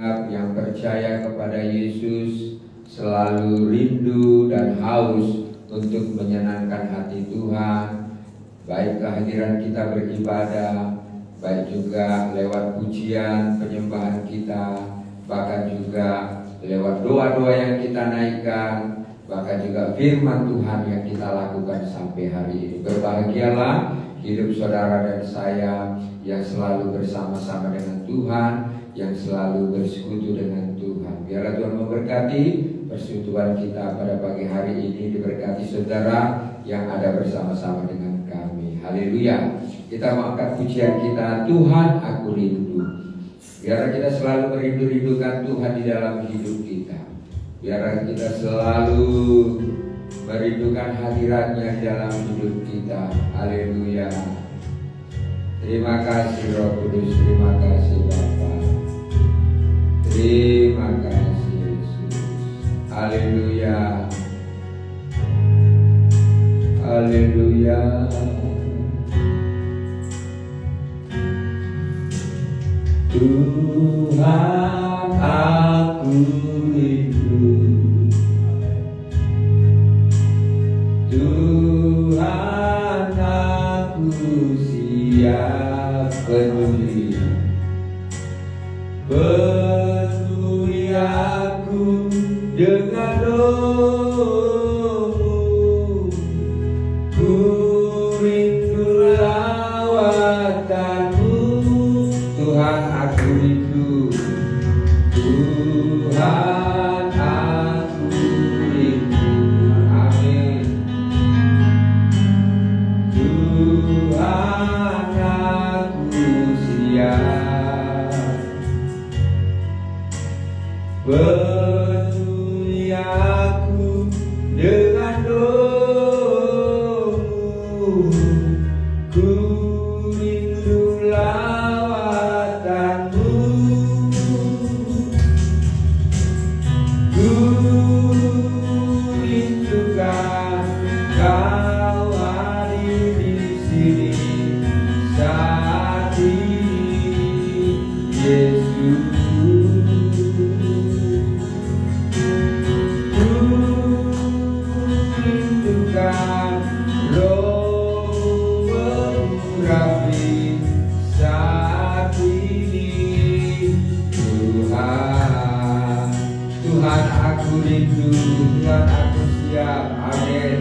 Yang percaya kepada Yesus selalu rindu dan haus untuk menyenangkan hati Tuhan, baik kehadiran kita beribadah, baik juga lewat pujian penyembahan kita, bahkan juga lewat doa-doa yang kita naikkan, bahkan juga firman Tuhan yang kita lakukan sampai hari ini. Berbahagialah hidup saudara dan saya yang selalu bersama-sama dengan Tuhan, yang selalu bersekutu dengan Tuhan. Biarlah Tuhan memberkati persekutuan kita pada pagi hari ini, diberkati saudara yang ada bersama-sama dengan kami. Haleluya. Kita mengangkat pujian kita, Tuhan aku rindu. Biarlah kita selalu merindu-rindukan Tuhan di dalam hidup kita. Biarlah kita selalu merindukan hadiratnya di dalam hidup kita. Haleluya. Terima kasih Roh Kudus, terima kasih Bapa. Terima kasih Yesus. Haleluya. Haleluya. Tuhan aku rindu. Tuhan aku siap peduli. Peduli aku dengan roh-Mu. Ku rindu lawatan-Mu. Tuhan aku rindu. Tuhan aku rindu. Amin. Tuhan aku siap. Peduli aku dengan roh-Mu. Ku rindu lawatan-Mu. Ku rindukan Kau hadir di sini saat ini, Yesus. Tuhan aku rindu, Tuhan aku siap. Amin.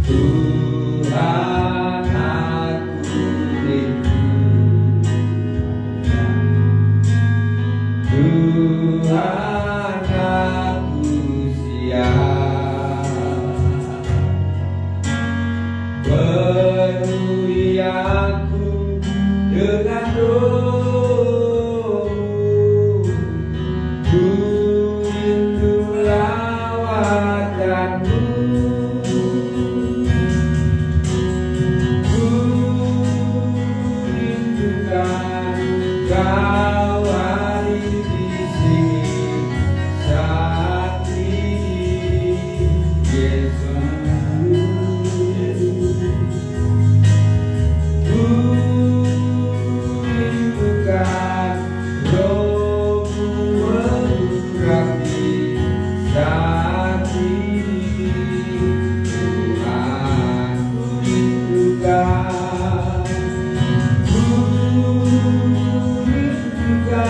Tuhan aku rindu. Tuhan aku siap. Penuhi aku dengan roh-Mu. Ku rindu lawatan-Mu. Ku rindukan Kau hadir di sini saat ini, Yesus. Ku rindukan Roh-Mu mengurapi saat ini. Tuhan ku rindukan. Ku rindukan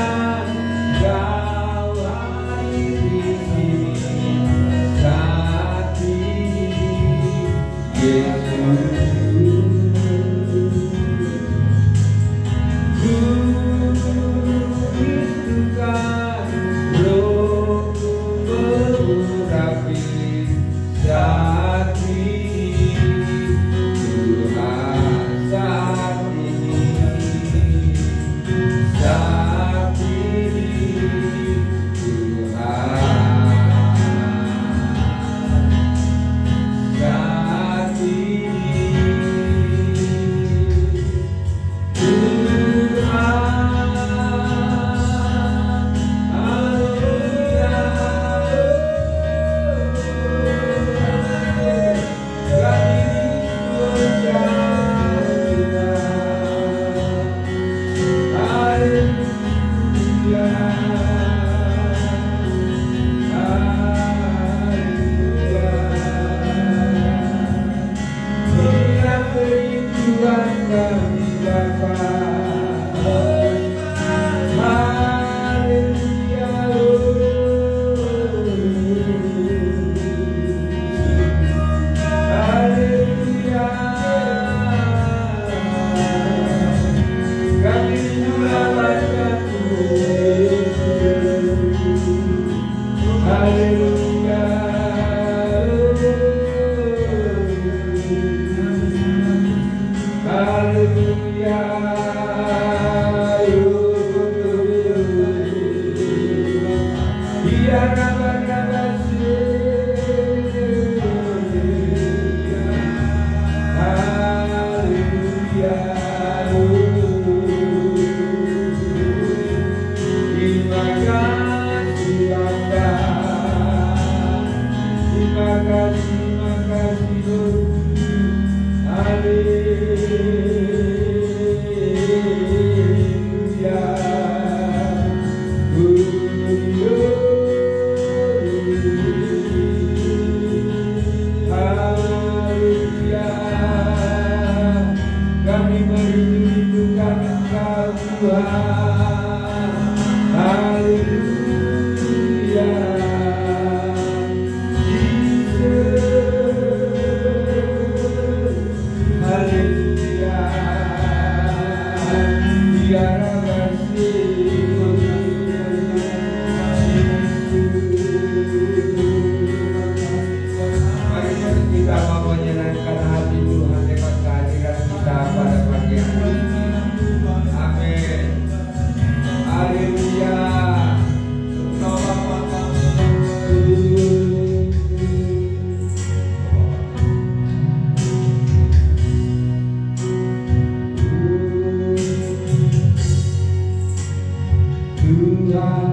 Tuhan,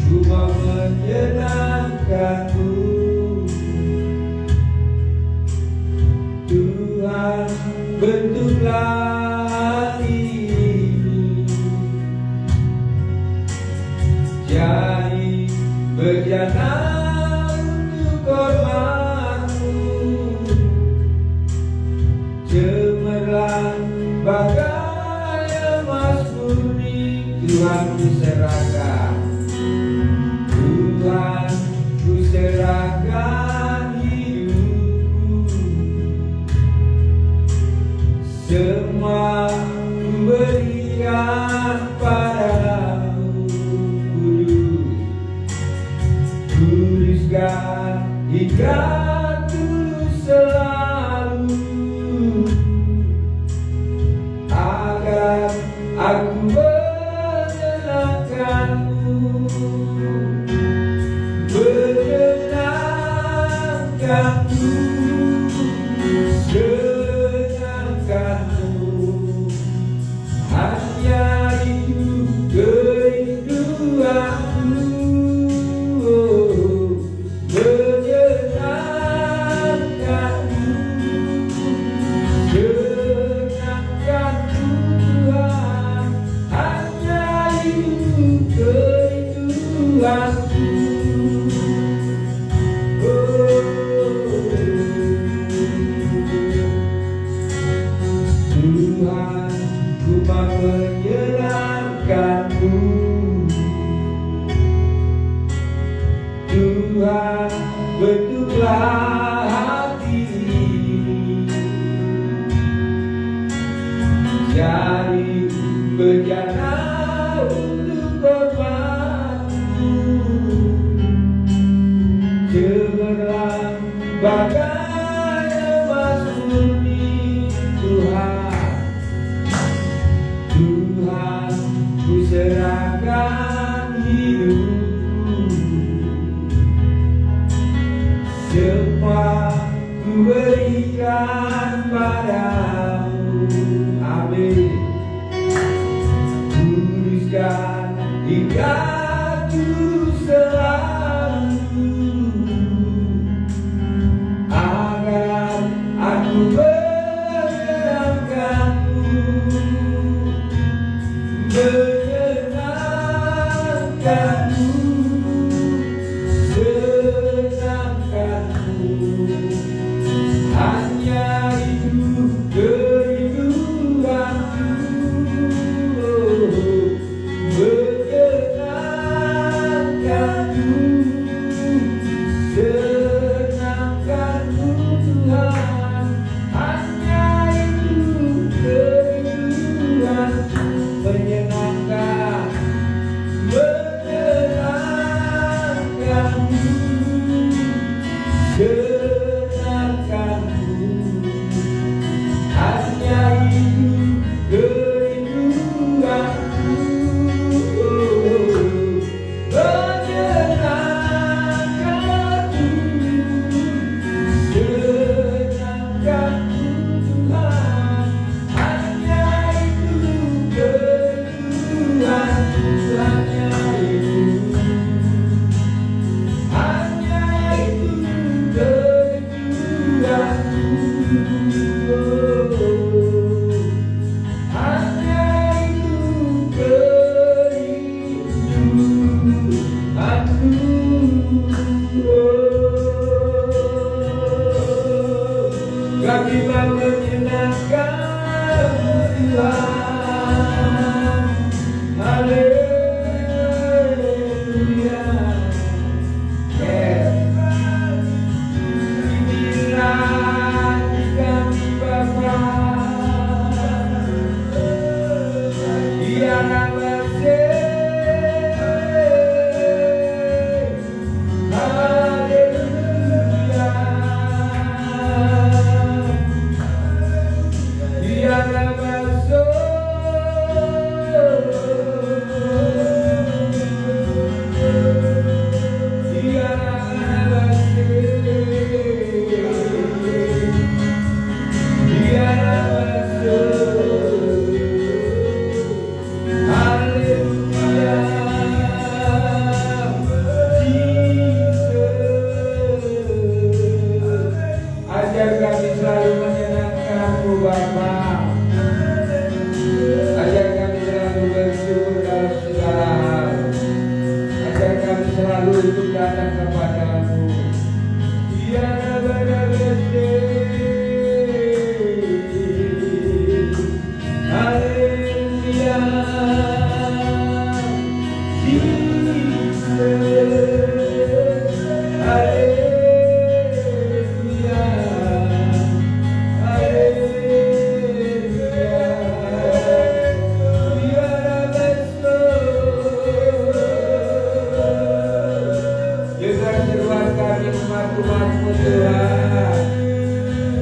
ku mau menyenangkan-Mu. Tuhan, bentuklah hati ini jadi berjana untuk hormat-Mu. Cemerlang bagai emas murni, Tuhan ku serahkan. Tuhan ku serahkan hidupku, semua ku berikan padamu. Kuduskan hingga tulus selalu, agar aku menyenangkan-Mu, menyenangkan-Mu, senangkan-Mu. Hanya itu kerinduanku, menyenangkan-Mu, senangkan-Mu Tuhan. Hanya itu kerinduanku. Tuhan, ku mau menyenangkan-Mu. Tuhan, bentuklah hati ini jadi berjana untuk hormat-Mu. Cemerlang bagai emas murni, Tuhan. Tuhan, ku serahkan hidupku, semua ku berikan padamu. Amin. Kuduskan hingga tulus selalu, agar aku menyenangkan-Mu, menyenangkan-Mu, senangkan-Mu. Hanya itu kerinduanku, menyenangkan-Mu, senangkan-Mu Tuhan. Hanya itu kerinduanku, menyenangkan, menyenangkan. datang kepadamu. Tiada berbeda. Haleluya, Jesus. Haleluya, haleluya. Tiada berbeda. Dengar seruan kami umat-umat-Mu Tuhan.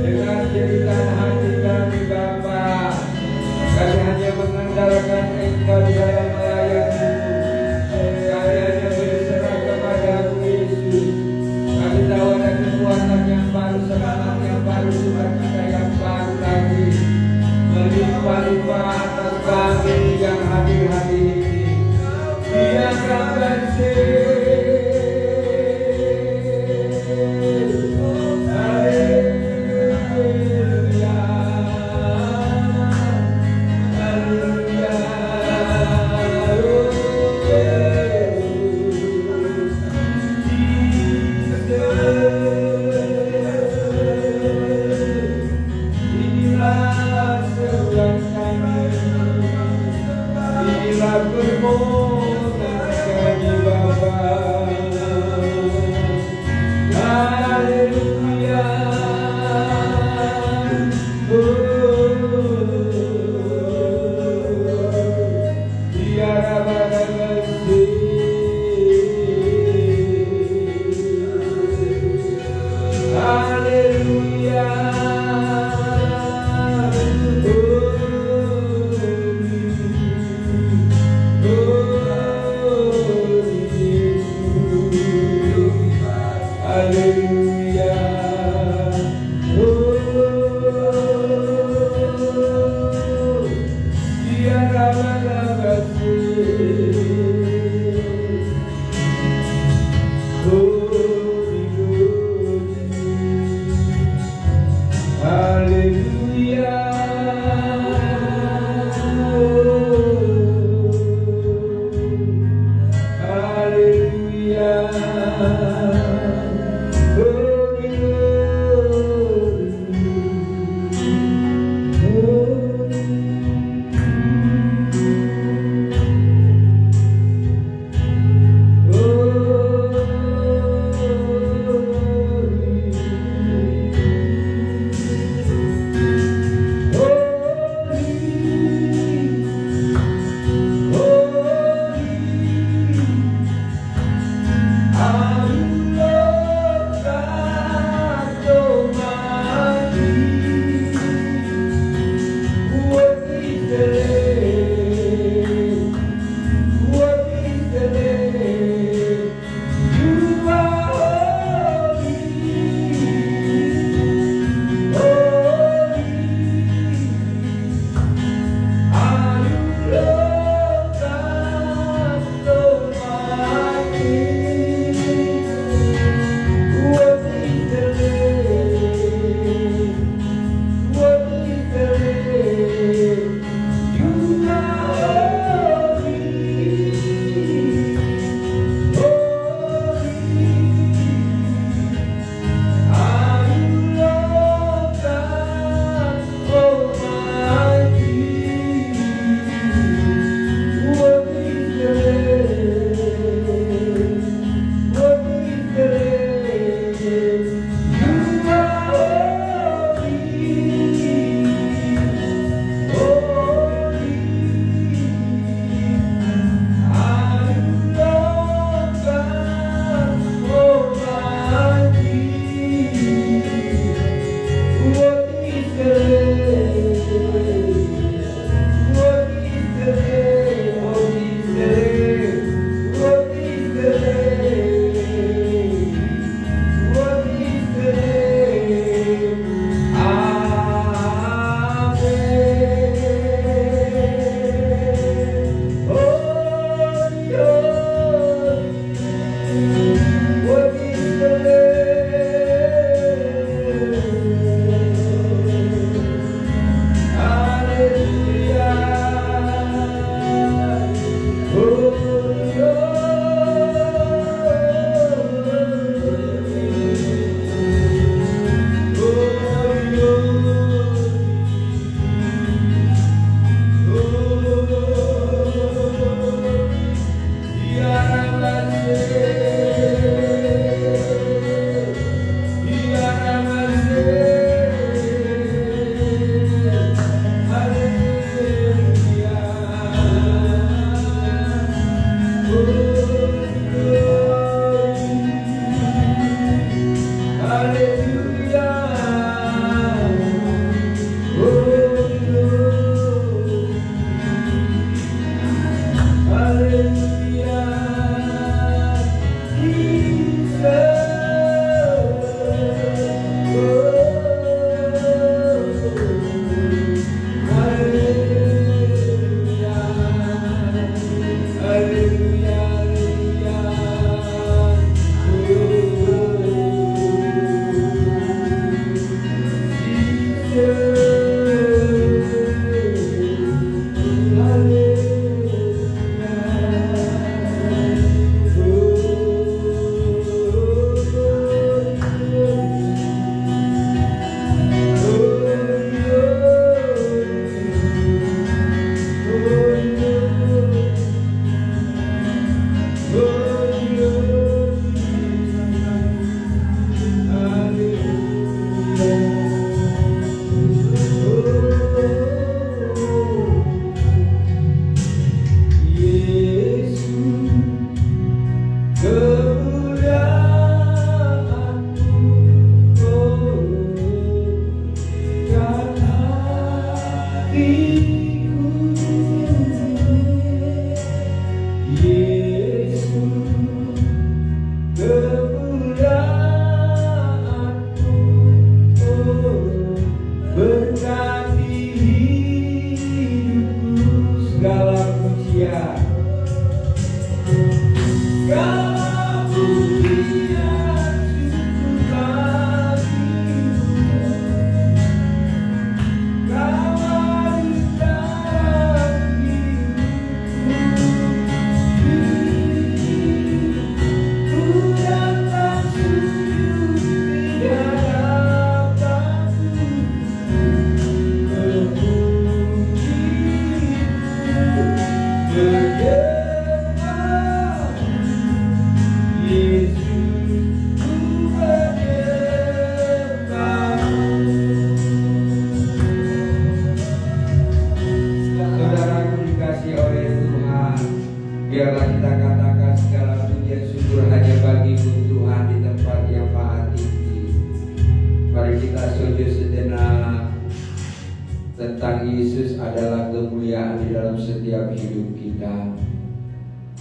Dengar jeritan hati kami Bapa. Kami hanya mengandalkan Engkau di dalam melayani. Kami hanya berserah kepadamu Yesus. Kami tahu ada kekuatan yang baru, semangat yang baru, sukacita yang baru lagi melimpah-limpah atas kami yang hadir hari ini. Biarkan bersih. Hallelujah.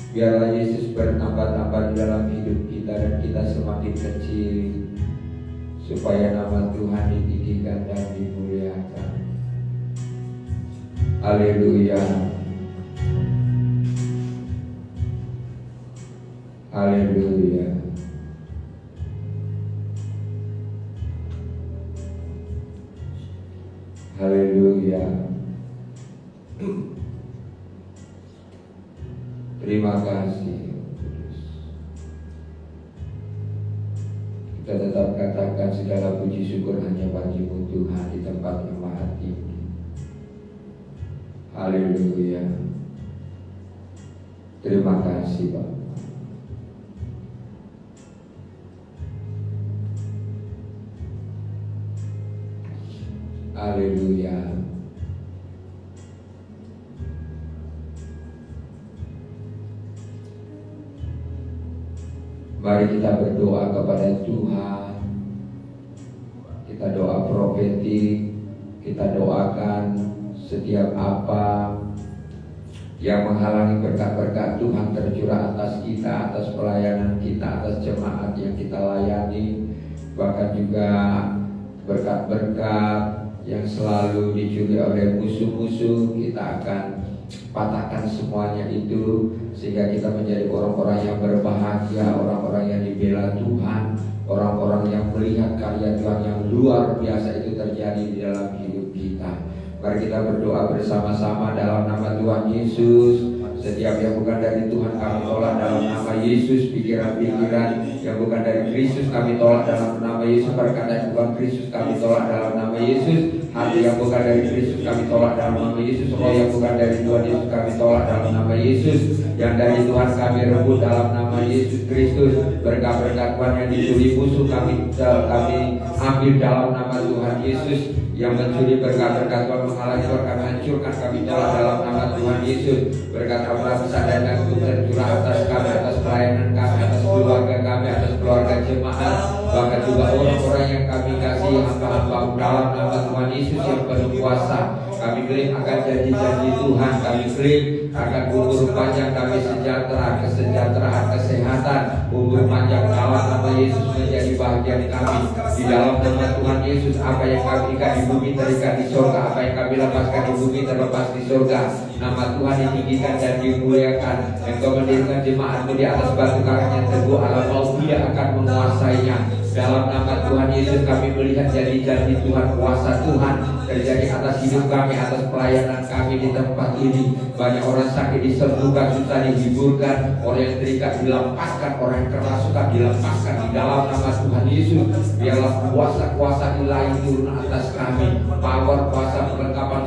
Biarlah Yesus bertambah-tambah di dalam hidup kita dan kita semakin kecil, supaya nama Tuhan ditinggikan dan dimuliakan. Haleluya. Haleluya. Haleluya. Terima kasih. Kita tetap katakan segala puji syukur hanya bagi-Mu Tuhan di tempat yang maha tinggi. Haleluya. Terima kasih Bapak. Haleluya. Mari kita berdoa kepada Tuhan. Kita doa profetik. Kita doakan setiap apa yang menghalangi berkat-berkat Tuhan tercurah atas kita, atas pelayanan kita, atas jemaat yang kita layani. Bahkan juga berkat-berkat yang selalu dicuri oleh musuh-musuh, kita akan patahkan semuanya itu, sehingga kita menjadi orang-orang yang berbahagia, orang-orang yang dibela Tuhan, orang-orang yang melihat karya Tuhan yang luar biasa itu terjadi di dalam hidup kita. Mari kita berdoa bersama-sama dalam nama Tuhan Yesus. Setiap yang bukan dari Tuhan kami tolak dalam nama Yesus. Pikiran-pikiran yang bukan dari Kristus kami tolak dalam nama Yesus. Perkata yang bukan Kristus kami tolak dalam nama Yesus. Hati yang bukan dari Kristus kami tolak dalam nama Yesus. Roh yang bukan dari Tuhan Yesus kami tolak dalam nama Yesus. Yang dari Tuhan kami rebut dalam nama Yesus Kristus. Berkat-berkat Tuhan yang dicuri musuh kami ambil dalam nama Tuhan Yesus. yang mencuri berkat-berkat Tuhan, menghalangi Tuhan, kami hancurkan, kami tolak dalam nama Tuhan Yesus. Berkat Allah bersandar dan tercurah atas kami, atas pelayanan kami, atas keluarga kami, atas keluarga jemaat, bahkan juga orang-orang yang kami kasih, hamba-hamba dalam nama Tuhan Yesus yang penuh kuasa. Kami klaim akan janji-janji Tuhan, kami klaim akan umur panjang, kami sejahtera, kesejahteraan, kesehatan, umur panjang dalam nama Yesus menjadi bahagian kami. Di dalam nama Tuhan Yesus, apa yang kami ikat di bumi terikat di surga, apa yang kami lepaskan di bumi terlepas di surga. Nama Tuhan ditinggikan dan dimuliakan. Engkau mendirikan jemaatmu di atas batu karang yang teguh, alam maut tidak akan menguasainya. Dalam nama Tuhan Yesus kami melihat janji-janji Tuhan, kuasa Tuhan terjadi atas hidup kami, atas pelayanan kami di tempat ini. Banyak orang sakit disembuhkan, susah dihiburkan, orang yang terikat dilepaskan, orang yang kerasukan dilepaskan di dalam nama Tuhan Yesus. Biarlah kuasa-kuasa ilahi turun atas kami, power, kuasa, perlengkapan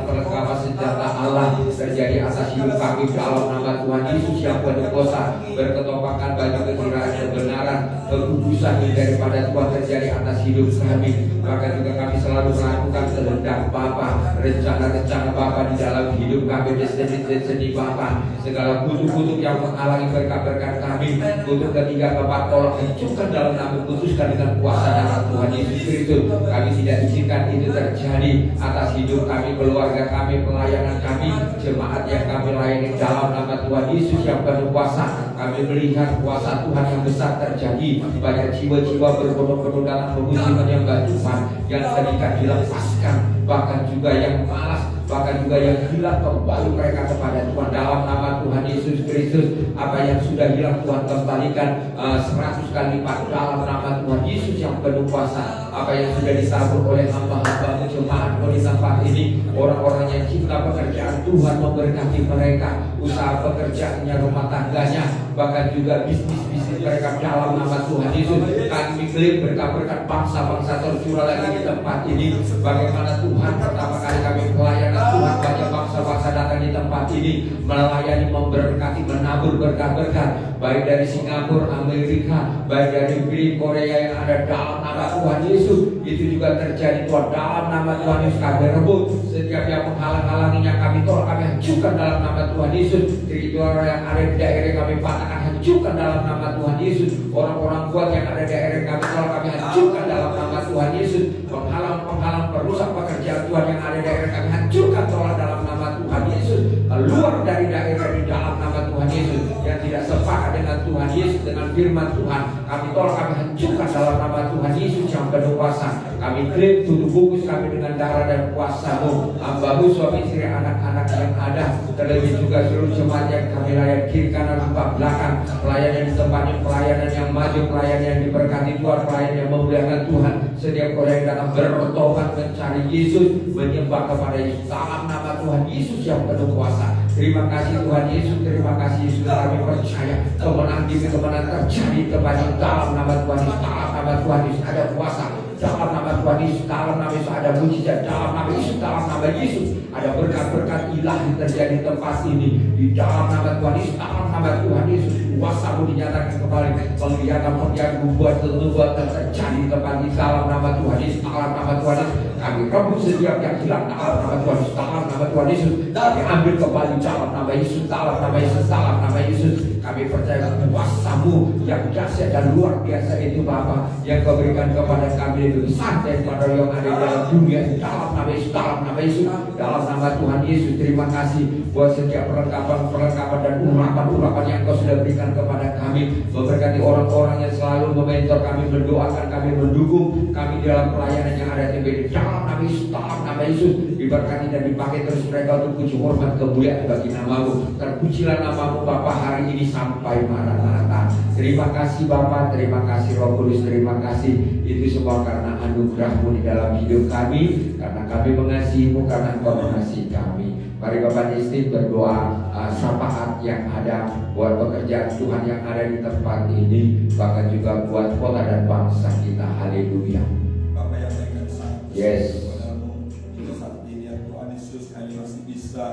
senjata Allah terjadi atas hidup kami dalam nama Tuhan Yesus yang penuh kuasa. Berketopakan baju kekiraan kebenaran, kekudusan daripada Tuhan terjadi atas hidup kami. Bahkan juga kami selalu melakukan kehendak Bapa, rencana-rencana Bapa di dalam hidup kami, destiny Bapa. Segala kutuk-kutuk yang menghalangi berkat-berkat kami, kutuk ketiga, keempat, tolong hancurkan dalam nama, putuskan dengan kuasa darah Tuhan Yesus Kristus. Kami tidak izinkan itu terjadi atas hidup kami, keluarga kami, pelayanan kami, jemaat yang kami layani dalam nama Tuhan Yesus yang penuh kuasa. Kami melihat kuasa Tuhan yang besar terjadi. Banyak jiwa-jiwa berbondong-bondong dalam memuji menyembah Tuhan, yang terikat dilepaskan, bahkan juga yang malas, bahkan juga yang hilang kembali mereka kepada Tuhan dalam nama Tuhan Yesus Kristus. Apa yang sudah hilang Tuhan kembalikan 100 kali lipat dalam nama Tuhan Yesus yang penuh kuasa. Apa yang sudah ditabur oleh hamba-hamba jemaat di tempat ini, orang-orang yang cinta pekerjaan Tuhan memberkati mereka, usaha pekerjaannya, rumah tangganya, bahkan juga bisnis-bisnis mereka dalam nama Tuhan Yesus. Kami klaim berkat-berkat bangsa-bangsa tercurah lagi di tempat ini. Bagaimana Tuhan pertama kali kami pelayanan Tuhan, banyak bangsa-bangsa datang di tempat ini melayani, memberkati, menabur berkat-berkat, baik dari Singapura, Amerika, baik dari Filipina, Korea yang ada dalam nama Tuhan Yesus. Itu juga terjadi Tuhan dalam nama Tuhan Yesus. Kami rebut setiap yang menghalang-halanginya, kami tolak, kami hancurkan dalam nama Tuhan Yesus. Teritori yang ada di daerah kami patahkan, hancurkan dalam nama Tuhan Yesus. Orang-orang kuat yang ada di daerah kami tolak, kami hancurkan dalam nama Tuhan Yesus. Penghalang-penghalang perusak pekerjaan Tuhan yang ada di daerah kami hancurkan tolak dalam nama Tuhan Yesus. Keluar dari daerah di dalam nama Tuhan Yesus yang tidak sepakat dengan Tuhan Yesus, dengan firman Tuhan, kami tolak, kami hancurkan dalam nama Tuhan Yesus yang penuh kuasa. Kami klaim tutup bungkus kami dengan darah dan kuasa-Mu. Hamba-Mu, suami istri, anak-anak yang ada, terlebih juga seluruh jemaat yang kami layani kiri kanan depan belakang, pelayanan di tempatnya, pelayanan yang maju, pelayanan yang diberkati Tuhan, pelayanan yang memuliakan Tuhan. Setiap orang yang datang bertobat mencari Yesus, menyembah kepada Yesus dalam nama Tuhan Yesus yang penuh kuasa. Terima kasih Tuhan Yesus, terima kasih Yesus. Kami percaya kemenangan demi kemenangan terjadi kepada dalam nama Tuhan Yesus, dalam nama Tuhan Yesus ada kuasa, dalam nama Tuhan Yesus, dalam nama Yesus ada mujizat, dalam nama Yesus, dalam nama Yesus ada berkat-berkat ilahi terjadi di tempat ini. Di dalam nama Tuhan Yesus, dalam nama Tuhan Yesus, kuasa-Mu dinyatakan kembali. Penglihatan membuat tentuan terjadi di tempat ini dalam nama Tuhan Yesus, dalam nama Tuhan Yesus. Kami rebut setiap yang hilang dalam nama Tuhan Yesus, dalam nama Tuhan Yesus. Kami ambil kembali dalam nama Yesus, dalam nama Yesus, dalam nama Yesus. Kami percaya kuasa-Mu yang dahsyat dan luar biasa itu Bapa, yang Kau berikan kepada kami lebih besar daripada yang ada di dalam dunia. Dalam nama Yesus, dalam nama Yesus, dalam nama Tuhan Yesus. Terima kasih buat setiap perlengkapan dan urapan yang Kau sudah berikan kepada kami. Memberkati orang-orang yang selalu mementor kami, mendoakan kami, mendukung kami dalam pelayanan yang ada di dalam nama Yesus, dalam nama Yesus. Diberkati dan dipakai terus mereka untuk puji hormat kemuliaan bagi nama-Mu. Terpujilah nama-Mu Bapa hari ini sampai Maranatha. Terima kasih Bapa, terima kasih Roh Kudus, terima kasih. Itu semua karena anugerah-Mu di dalam hidup kami, karena kami mengasihi-Mu, karena Engkau mengasihi kami. Mari Bapak Nistin berdoa syafaat yang ada buat pekerjaan Tuhan yang ada di tempat ini, bahkan juga buat kota dan bangsa kita. Haleluya. Bapak yang baik dan sangat Yes. Kepadamu hingga saat ini ya Tuhan Yesus, kami masih bisa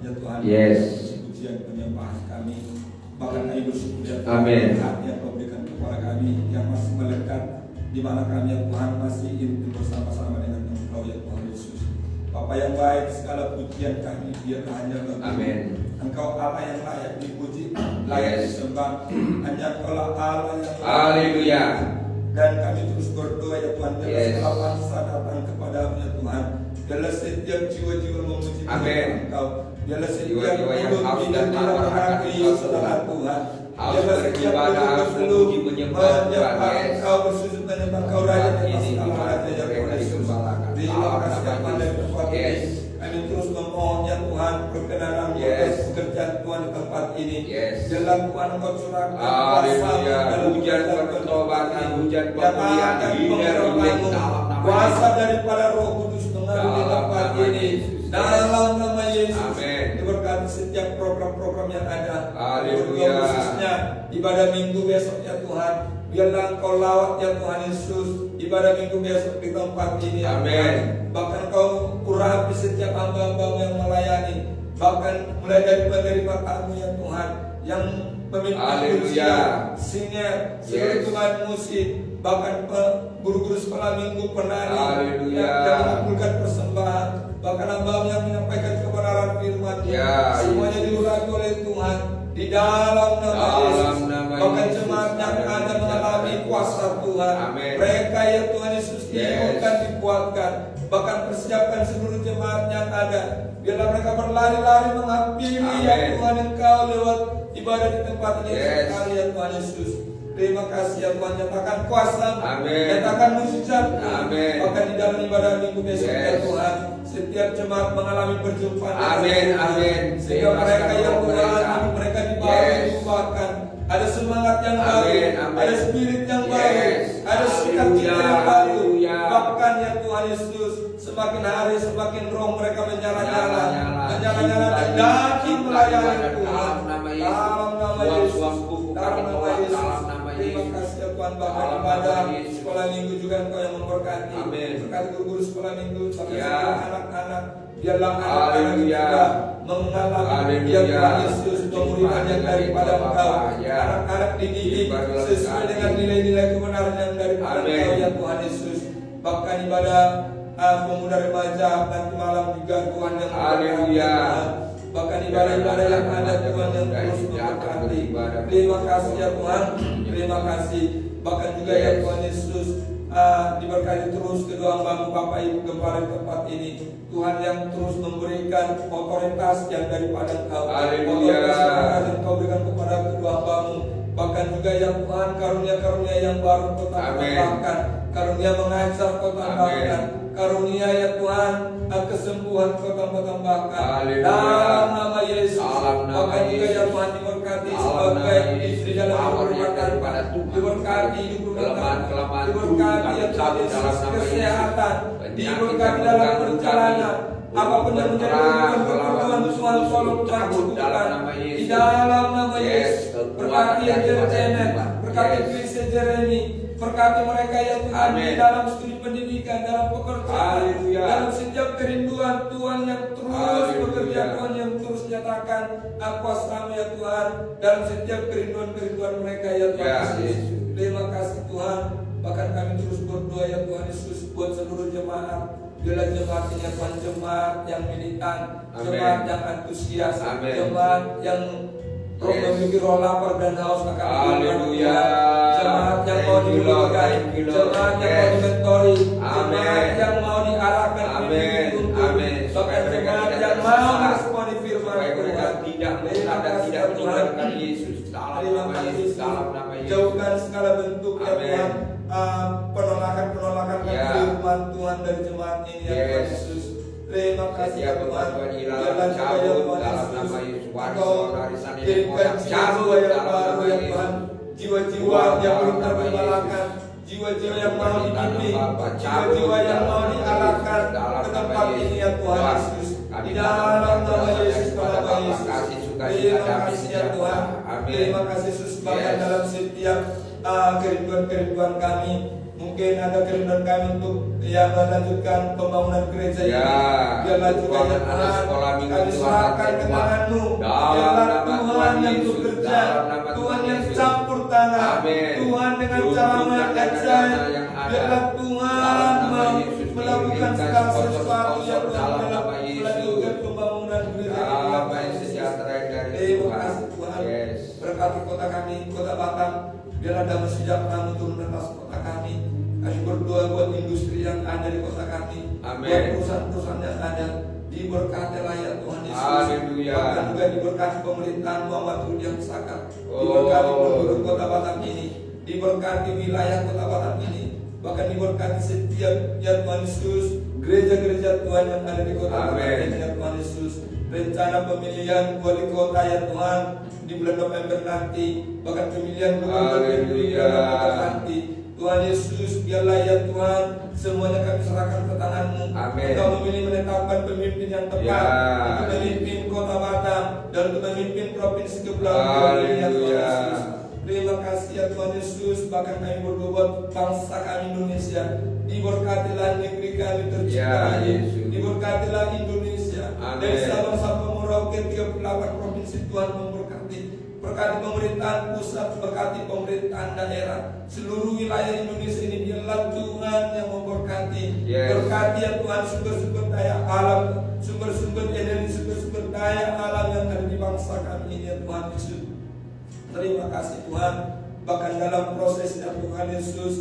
ya Tuhan, Yes. pujian penyembahan kami, bahkan kami bersyukur ya Tuhan, Amin. yang Kau berikan kepada kami yang masih melekat di mana kami ya Tuhan masih ingin bersama-sama dengan Engkau ya Tuhan Yesus. Bapa yang baik, segala pujian kami biar hanya bagi Amin. Engkau Allah yang layak dipuji, layak disembah. Hanya Engkau Allah yang Haleluya. Dan kami terus berdoa ya Tuhan, biarlah Yes. segala bangsa datang kepadamu ya Tuhan. Biarlah setiap jiwa-jiwa memuji Amin. Engkau. Biarlah setiap Jiwa-jiwa yang mulut haus tidak dan lapar akan mengakui Engkau, saudara Tuhan. Haus Biarlah setiap beribadah, mulut haus berseluruh memuji, menyembah Tuhan. menyembah Yes. Engkau, bersujud menyembah Engkau Raja di atas Ini segala dimana raja ya mereka Tuhan Yesus. digembalakan. Terima Dalam kasih nama Tuhan dari Yesus. tempat ini. Yes. Kami terus memohon ya Tuhan perkenanan Yes. pekerjaan Tuhan di tempat ini. Yes. Dalam Tuhan Engkau curahkan Haleluya. dalam Hujan pekerjaan pertobatan, ini. hujan Yang pemulihan, akan hindar memperolehmu. dalam nama Kuasa Yesus. daripada Roh Kudus mengalir di Dalam tempat nama ini. Yesus. Dalam nama Yesus. Amin. Diberkati setiap program-program yang ada. Haleluya. Khususnya ibadah minggu besok ya Tuhan. Biarlah Engkau lawat ya Tuhan Yesus ibadah minggu besok di tempat ini ya Amin. Tuhan. Bahkan Engkau urapi setiap hamba-hamba yang melayani. Bahkan mulai dari penerima tamu ya Tuhan yang pemimpin Haleluya. ujian, singer, seluruh Yes. Tuhan musik, bahkan guru-guru sekolah minggu, penari Haleluya. yang mengumpulkan persembahan, bahkan hamba yang menyampaikan kebenaran firman, Ya, semuanya Yesus. diurapi oleh Tuhan di dalam nama Dalam Yesus. nama Bahkan Yesus. jemaat yang ada mengalami kuasa Tuhan, Amin. mereka ya Tuhan Yesus Yes. diingatkan, dikuatkan, bahkan persiapkan seluruh jemaat yang ada. Biarlah mereka berlari-lari menghampiri ya Amin. Tuhan Engkau lewat ibadah di tempat ini Yes. sekali ya Tuhan Yesus. Terima kasih ya Tuhan, nyatakan kuasa, Amin. nyatakan mujizat. Amin. Bahkan di dalam ibadah minggu besok ya Yes. Tuhan, setiap jemaat mengalami perjumpaan. Amin, amin. Sehingga mereka yang Bebaskan Tuhan, mereka. mereka dibawa, Yes. diubahkan. Ada semangat yang baru, Amin, amin. ada spirit yang Yes. baru, ada sukacita yang baru. Haleluya. Bahkan ya Tuhan Yesus, semakin hari semakin roh mereka menyala-nyala, Menyala-nyala. dan datang melayani Dalam Tuhan. nama Yesus. Dalam nama Suam-suam Yesus. kuku Dalam kami nama tolak. Yesus. Dalam nama Terima Yesus. kasih ya Tuhan, bahkan Dalam ibadah nama Yesus. sekolah minggu juga Engkau yang memberkati. Amin. Berkati guru-guru sekolah minggu, sampai Ya. seluruh anak-anak. Biarlah anak-anak Haleluya. juga mengalami Haleluya. ya Tuhan Yesus pemuridan yang daripada Terima Engkau. ya. Anak-anak dididik Ibadah sesuai berkati. dengan nilai-nilai kebenaran yang daripada Amin. Engkau ya Tuhan Yesus. Bahkan ibadah pemuda remaja nanti malam juga Tuhan yang memberkati Haleluya. Tuhan. Bahkan ibadah-ibadah yang ada Tuhan yang terus memberkati. Terima kasih ya Tuhan. Terima kasih. Bahkan juga ya Yes. Tuhan Yesus diberkati terus kedua hamba-Mu Bapak Ibu Gembala di tempat ini. Tuhan yang terus memberikan otoritas yang daripada Engkau. Haleluya. Otoritas yang Engkau berikan kepada kedua hamba-Mu. Bahkan juga ya Tuhan karunia-karunia yang baru Kau tambahkan. Karunia mengajar Kau tambahkan. Karunia ya Tuhan kesembuhan Kau tambahkan. Haleluya. Dalam nama Yesus. Dalam nama Bahkan juga ya Yesus. Tuhan diberkati Dalam sebagai nama Yesus. istri dalam Power rumah yang tangga. daripada Tuhan. Diberkati hidup rumah tangga. Kelemahan-kelemahan Diberkati ya Tuhan, Tuhan cabut dalam Yesus nama Yesus. kesehatan. Penyakit Diberkati yang dalam mengganggu perjalanan. kami. Apapun yang menjadi Berperang kebutuhan melawan Tuhan tolong Tuhan cabut dalam cukupkan. nama Yesus. Di dalam nama Yes, Yesus. kekuatan Berkati yang daripada Janet. Tuhan. Berkati Yes. Krisya Jeremy. Berkati mereka yang Tuhan di Amin. dalam studi pendidikan, dalam pekerjaan, Haleluya. dalam setiap kerinduan Tuhan yang terus Haleluya. bekerja, Tuhan yang terus nyatakan kuasa-Mu ya Tuhan dalam setiap kerinduan-kerinduan mereka ya Tuhan Ya, Yesus. Yesus. Terima kasih Tuhan. Bahkan kami terus berdoa ya Tuhan Yesus buat seluruh jemaat. Bila jemaat ini ya Tuhan, jemaat yang militan, Amin. jemaat yang antusias, Amin. jemaat yang roh Yes. memiliki roh lapar dan haus akan firman Haleluya. Tuhan. Jemaat yang mau Thank you, Lord. diberkati, Thank you, Lord. jemaat yang mau Yes. dimentori, jemaat Amin. yang mau diarahkan, Amin. dituntun, Amin. bahkan Supaya mereka jemaat tidak yang tersesat. mau meresponi firman Supaya mereka Tuhan. tidak Terima murtad dan kasih tidak Tuhan. meninggalkan Yesus. Dalam Terima nama kasih Yesus. Yesus. Dalam nama Yesus. Jauhkan segala bentuk ya Amin. Tuhan, penolakan Ya. firman Tuhan dari jemaat ini ya Tuhan Yes. Yesus. Terima kasih Setiap Tuhan. bantuan hilang, Jalan juga ya cabut Tuhan dalam Yesus. nama Yesus. Warisan, Engkau warisan nenek kirimkan moyang, jiwa-jiwa cabut yang dalam baru nama ya Yesus. Tuhan. Jiwa-jiwa Tuhan, yang dalam belum nama terpemalakan, Yesus. jiwa-jiwa yang mau dibimbing, Bapa, cabut jiwa-jiwa yang dalam mau nama diarahkan Yesus. Dalam ke nama tempat Yesus. ini ya Tuhan Tuhan, Yesus. kami Di dalam nama Yesus, kepada nama Bapa, Yesus. kasih sukacita Terima damai kasih ya sejahtera. Tuhan. Amin. Terima kasih Yesus. Bahkan Yes. dalam setiap kerinduan-kerinduan kami, mungkin ada kerinduan kami untuk yang melanjutkan pembangunan gereja ini. Ya, Biarlah juga ya keuangan anak Tuhan, sekolah minggu kami Tuhan serahkan ke Tuhan. tangan-Mu. Dalam Biarlah nama Tuhan Tuhan yang Yesus. bekerja, Dalam nama Tuhan Tuhan yang Yesus. campur tangan, Amin. Tuhan dengan cara Tunjukkan mengajar, dana-dana yang ada Biarlah Tuhan melakukan segala sesuatu yang Tuhan melakukan pembangunan gereja ini. Terima kasih Tuhan. Berkati kota kami, kota Batam. Biarlah damai sejahtera turun atas kota kami. Kami berdoa buat industri yang ada di kota kami, buat perusahaan-perusahaan yang ada. Diberkatilah ya Tuhan Yesus. Bahkan juga diberkati pemerintahan Muhammad Rudiam Saka. Diberkati penduduk kota Batam ini, diberkati wilayah kota Batam ini, bahkan diberkati setiap ya Tuhan Yesus gereja-gereja Tuhan yang ada di kota Batam ini ya Tuhan Yesus. Rencana pemilihan wali kota ya Tuhan di bulan November nanti, bahkan pemilihan gubernur di bulan November nanti, Tuhan Yesus, biarlah ya Tuhan, semuanya kami serahkan ke tangan-Mu. Engkau memilih menetapkan pemimpin yang tepat untuk memimpin kota Batam dan untuk memimpin provinsi Kepulauan Riau ya Tuhan Yesus. Terima kasih ya Tuhan Yesus, bahkan kami berdoa bangsa kami Indonesia. Diberkatilah negeri kami tercinta ini, diberkatilah Indonesia. Dari Sabang sampai Merauke 38 provinsi Tuhan memberkati. Berkati pemerintahan pusat, berkati pemerintahan daerah, seluruh wilayah Indonesia ini biarlah Tuhan yang memberkati. Berkati ya Tuhan sumber-sumber daya alam, sumber-sumber energi, sumber-sumber daya alam yang ada di bangsa kami ini ya Tuhan Yesus. Terima kasih Tuhan. Bahkan dalam prosesnya Tuhan Yesus,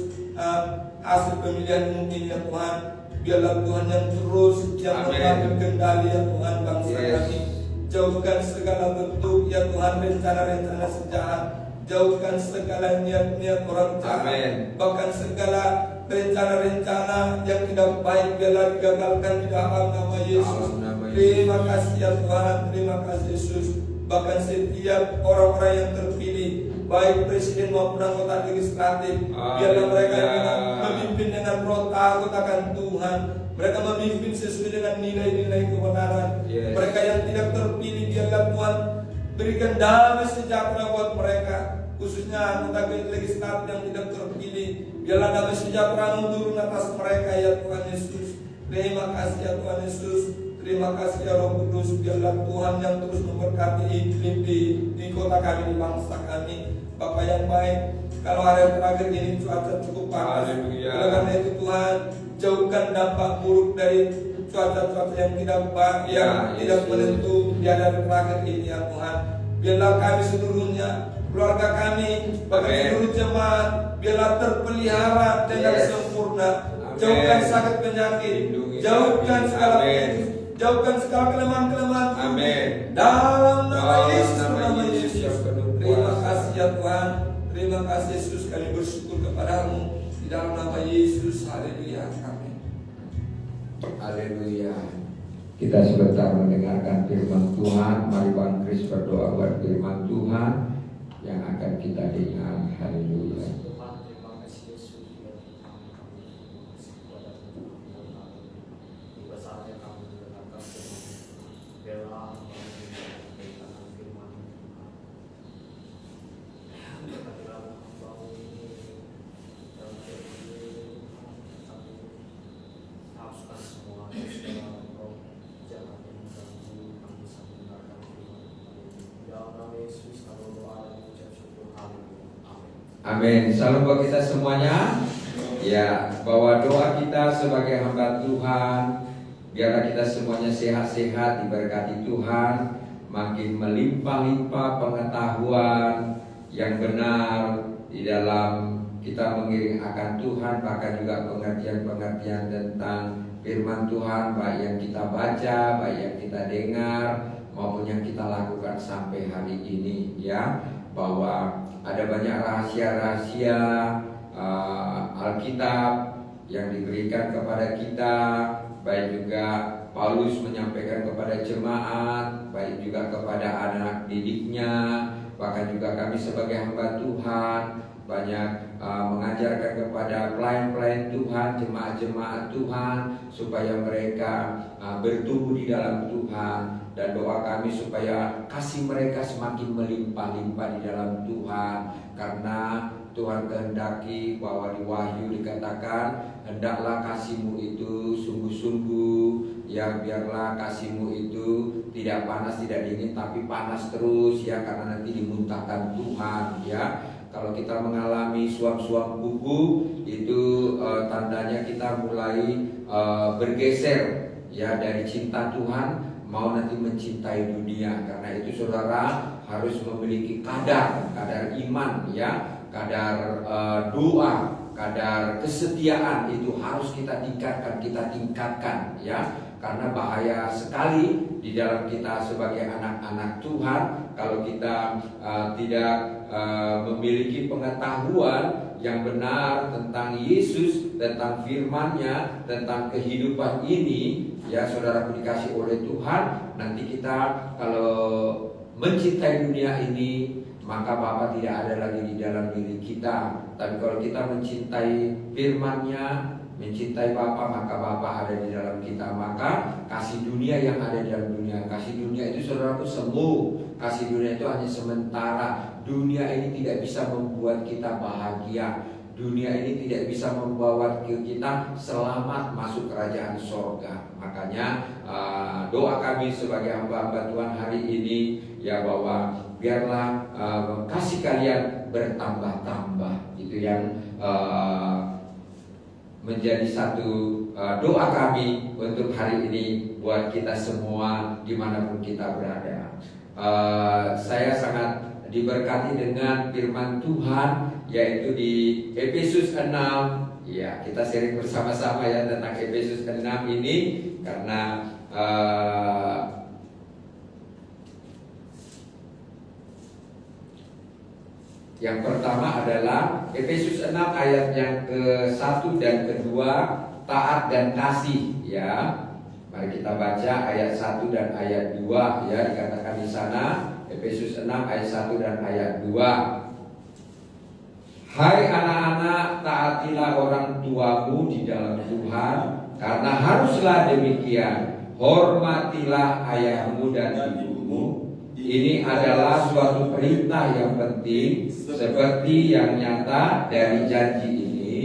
hasil pemilihan mungkin ya Tuhan, biarlah Tuhan yang terus yang mengambil kendali ya Tuhan bangsa kami. Jauhkan segala bentuk ya Tuhan rencana-rencana sejahat, jauhkan segala niat-niat orang jahat, bahkan segala rencana-rencana yang tidak baik biarlah digagalkan di dalam nama Yesus. Terima kasih ya Tuhan, terima kasih Yesus. Bahkan setiap orang-orang yang terpilih, baik presiden maupun anggota legislatif, biarlah mereka yang memimpin dengan roh takut akan Tuhan. Mereka memimpin sesuai dengan nilai-nilai kebenaran. Mereka yang tidak terpilih, biarlah Tuhan berikan damai sejahtera buat mereka, khususnya anggota legislatif yang tidak terpilih. Biarlah damai sejahtera turun atas mereka ya Tuhan Yesus. Terima kasih ya Tuhan Yesus. Terima kasih ya Roh Kudus. Biarlah Tuhan yang terus memberkati iklim di kota kami, di bangsa kami. Bapak yang baik, kalau hari terakhir ini cuaca cukup panas, oleh karena itu Tuhan, jauhkan dampak buruk dari cuaca-cuaca yang tidak baik, yang tidak menentu di hari terakhir ini ya Tuhan. Biarlah kami seluruhnya, keluarga kami, bahkan seluruh jemaat, biarlah terpelihara dengan sempurna. Jauhkan sakit penyakit, jauhkan segala penyakit, jauhkan segala kelemahan-kelemahan. Dalam nama Yesus, nama Yesus. Terima kasih ya Tuhan. Terima kasih Yesus, kami bersyukur kepadamu di dalam nama Yesus. Haleluya. Amin. Haleluya. Kita sebentar mendengarkan firman Tuhan. Mari Bang Kris berdoa buat firman Tuhan yang akan kita dengar. Haleluya. Amin. Salam buat kita semuanya. Ya, bahwa doa kita sebagai hamba Tuhan, biarlah kita semuanya sehat-sehat, diberkati Tuhan, makin melimpah-limpah pengetahuan yang benar di dalam kita mengiring akan Tuhan, bahkan juga pengertian-pengertian tentang firman Tuhan, baik yang kita baca, baik yang kita dengar, maupun yang kita lakukan sampai hari ini, ya, bahwa ada banyak rahasia-rahasia Alkitab yang diberikan kepada kita, baik juga Paulus menyampaikan kepada jemaat, baik juga kepada anak didiknya, bahkan juga kami sebagai hamba Tuhan banyak mengajarkan kepada pelayan-pelayan Tuhan, jemaat-jemaat Tuhan, supaya mereka bertumbuh di dalam Tuhan. Dan doa kami supaya kasih mereka semakin melimpah-limpah di dalam Tuhan, karena Tuhan kehendaki bahwa di Wahyu dikatakan, hendaklah kasih-Mu itu sungguh-sungguh, ya, biarlah kasih-Mu itu tidak panas tidak dingin tapi panas terus, ya, karena nanti dimuntahkan Tuhan, ya. Kalau kita mengalami suam-suam buku, itu tandanya kita mulai bergeser ya dari cinta Tuhan, mau nanti mencintai dunia. Karena itu saudara harus memiliki kadar iman ya, kadar doa, kadar kesetiaan, itu harus kita tingkatkan ya. Karena bahaya sekali di dalam kita sebagai anak-anak Tuhan kalau kita tidak memiliki pengetahuan yang benar tentang Yesus, tentang firman-Nya, tentang kehidupan ini ya saudaraku dikasih oleh Tuhan. Nanti kita kalau mencintai dunia ini, maka Bapa tidak ada lagi di dalam diri kita. Tapi kalau kita mencintai firman-Nya, mencintai Bapa, maka Bapa ada di dalam kita. Maka kasih dunia yang ada di dalam dunia, kasih dunia itu saudaraku semu. Kasih dunia itu hanya sementara. Dunia ini tidak bisa membuat kita bahagia. Dunia ini tidak bisa membawa kita selamat masuk kerajaan sorga. Makanya doa kami sebagai hamba-hamba Tuhan hari ini ya, bahwa biarlah kasih kalian bertambah-tambah. Itu yang menjadi satu doa kami untuk hari ini buat kita semua dimanapun kita berada. Saya sangat diberkati dengan firman Tuhan, yaitu di Efesus 6. Ya, kita sharing bersama-sama ya tentang Efesus 6 ini, karena yang pertama adalah Efesus 6 ayat yang ke-1 dan ke-2, taat dan kasih ya. Mari kita baca ayat 1 dan ayat 2 ya, dikatakan di sana Efesus 6 ayat 1 dan ayat 2. Hai anak-anak, taatilah orang tuamu di dalam Tuhan, karena haruslah demikian. Hormatilah ayahmu dan ibumu. Ini adalah suatu perintah yang penting, seperti yang nyata dari janji ini,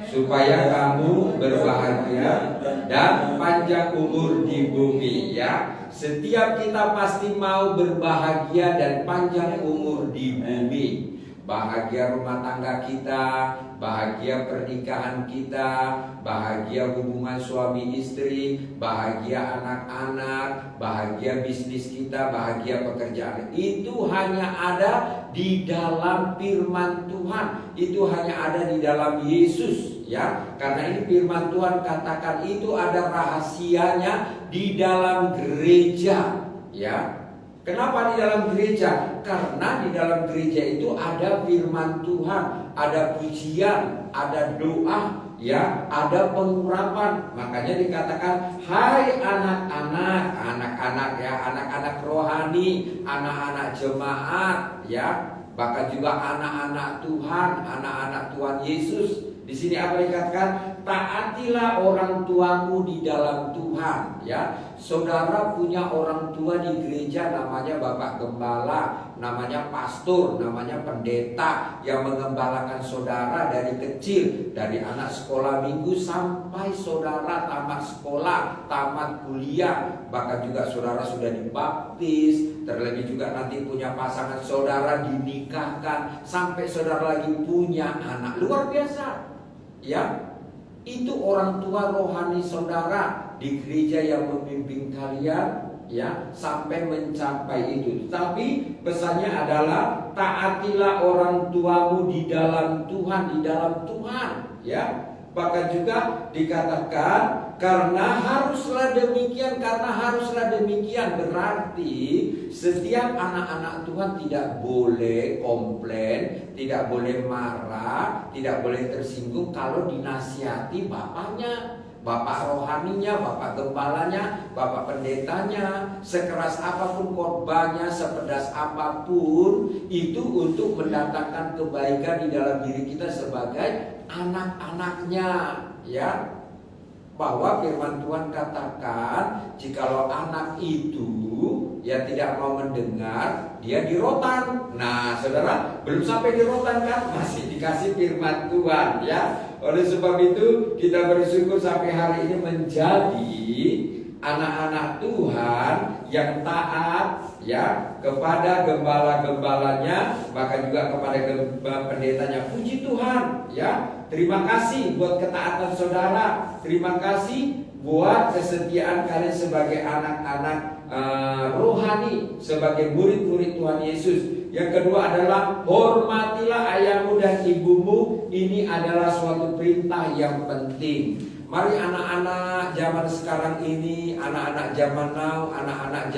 supaya kamu berbahagia dan panjang umur di bumi ya. Setiap kita pasti mau berbahagia dan panjang umur di bumi. Bahagia rumah tangga kita, bahagia pernikahan kita, bahagia hubungan suami istri, bahagia anak-anak, bahagia bisnis kita, bahagia pekerjaan. Itu hanya ada di dalam firman Tuhan. Itu hanya ada di dalam Yesus ya. Karena ini firman Tuhan katakan itu ada rahasianya di dalam gereja ya. Kenapa di dalam gereja? Karena di dalam gereja itu ada firman Tuhan, ada pujian, ada doa, ya, ada pengurapan. Makanya dikatakan, hai anak-anak, anak-anak ya, anak-anak rohani, anak-anak jemaat, ya, bahkan juga anak-anak Tuhan, anak-anak Tuhan Yesus. Di sini apa dikatakan? Taatilah orang tuamu di dalam Tuhan, ya. Saudara punya orang tua di gereja, namanya Bapak Gembala, namanya pastor, namanya pendeta yang mengembalakan saudara dari kecil, dari anak sekolah minggu sampai saudara tamat sekolah, tamat kuliah, bahkan juga saudara sudah dibaptis, terlebih juga nanti punya pasangan saudara dinikahkan, sampai saudara lagi punya anak. Luar biasa. Ya, itu orang tua rohani saudara di gereja yang memimpin kalian, ya, sampai mencapai itu. Tapi pesannya adalah taatilah orang tuamu di dalam Tuhan, di dalam Tuhan, ya. Bahkan juga dikatakan karena haruslah demikian, berarti setiap anak-anak Tuhan tidak boleh komplain, tidak boleh marah, tidak boleh tersinggung kalau dinasihati bapaknya, bapak rohaninya, bapak gembalanya, bapak pendetanya. Sekeras apapun khotbahnya, sepedas apapun, itu untuk mendatangkan kebaikan di dalam diri kita sebagai anak-anaknya, ya. Bahwa firman Tuhan katakan, jikalau anak itu ya tidak mau mendengar, dia dirotan. Nah, saudara, belum sampai dirotan kan, masih dikasih firman Tuhan, ya. Oleh sebab itu kita bersyukur sampai hari ini menjadi anak-anak Tuhan yang taat ya kepada gembala-gembalanya, bahkan juga kepada pendetanya. Puji Tuhan ya. Terima kasih buat ketaatan saudara. Terima kasih buat kesetiaan kalian sebagai anak-anak rohani, sebagai murid-murid Tuhan Yesus. Yang kedua adalah hormatilah ayahmu dan ibumu. Ini adalah suatu perintah yang penting. Mari anak-anak zaman sekarang ini, anak-anak zaman now, anak-anak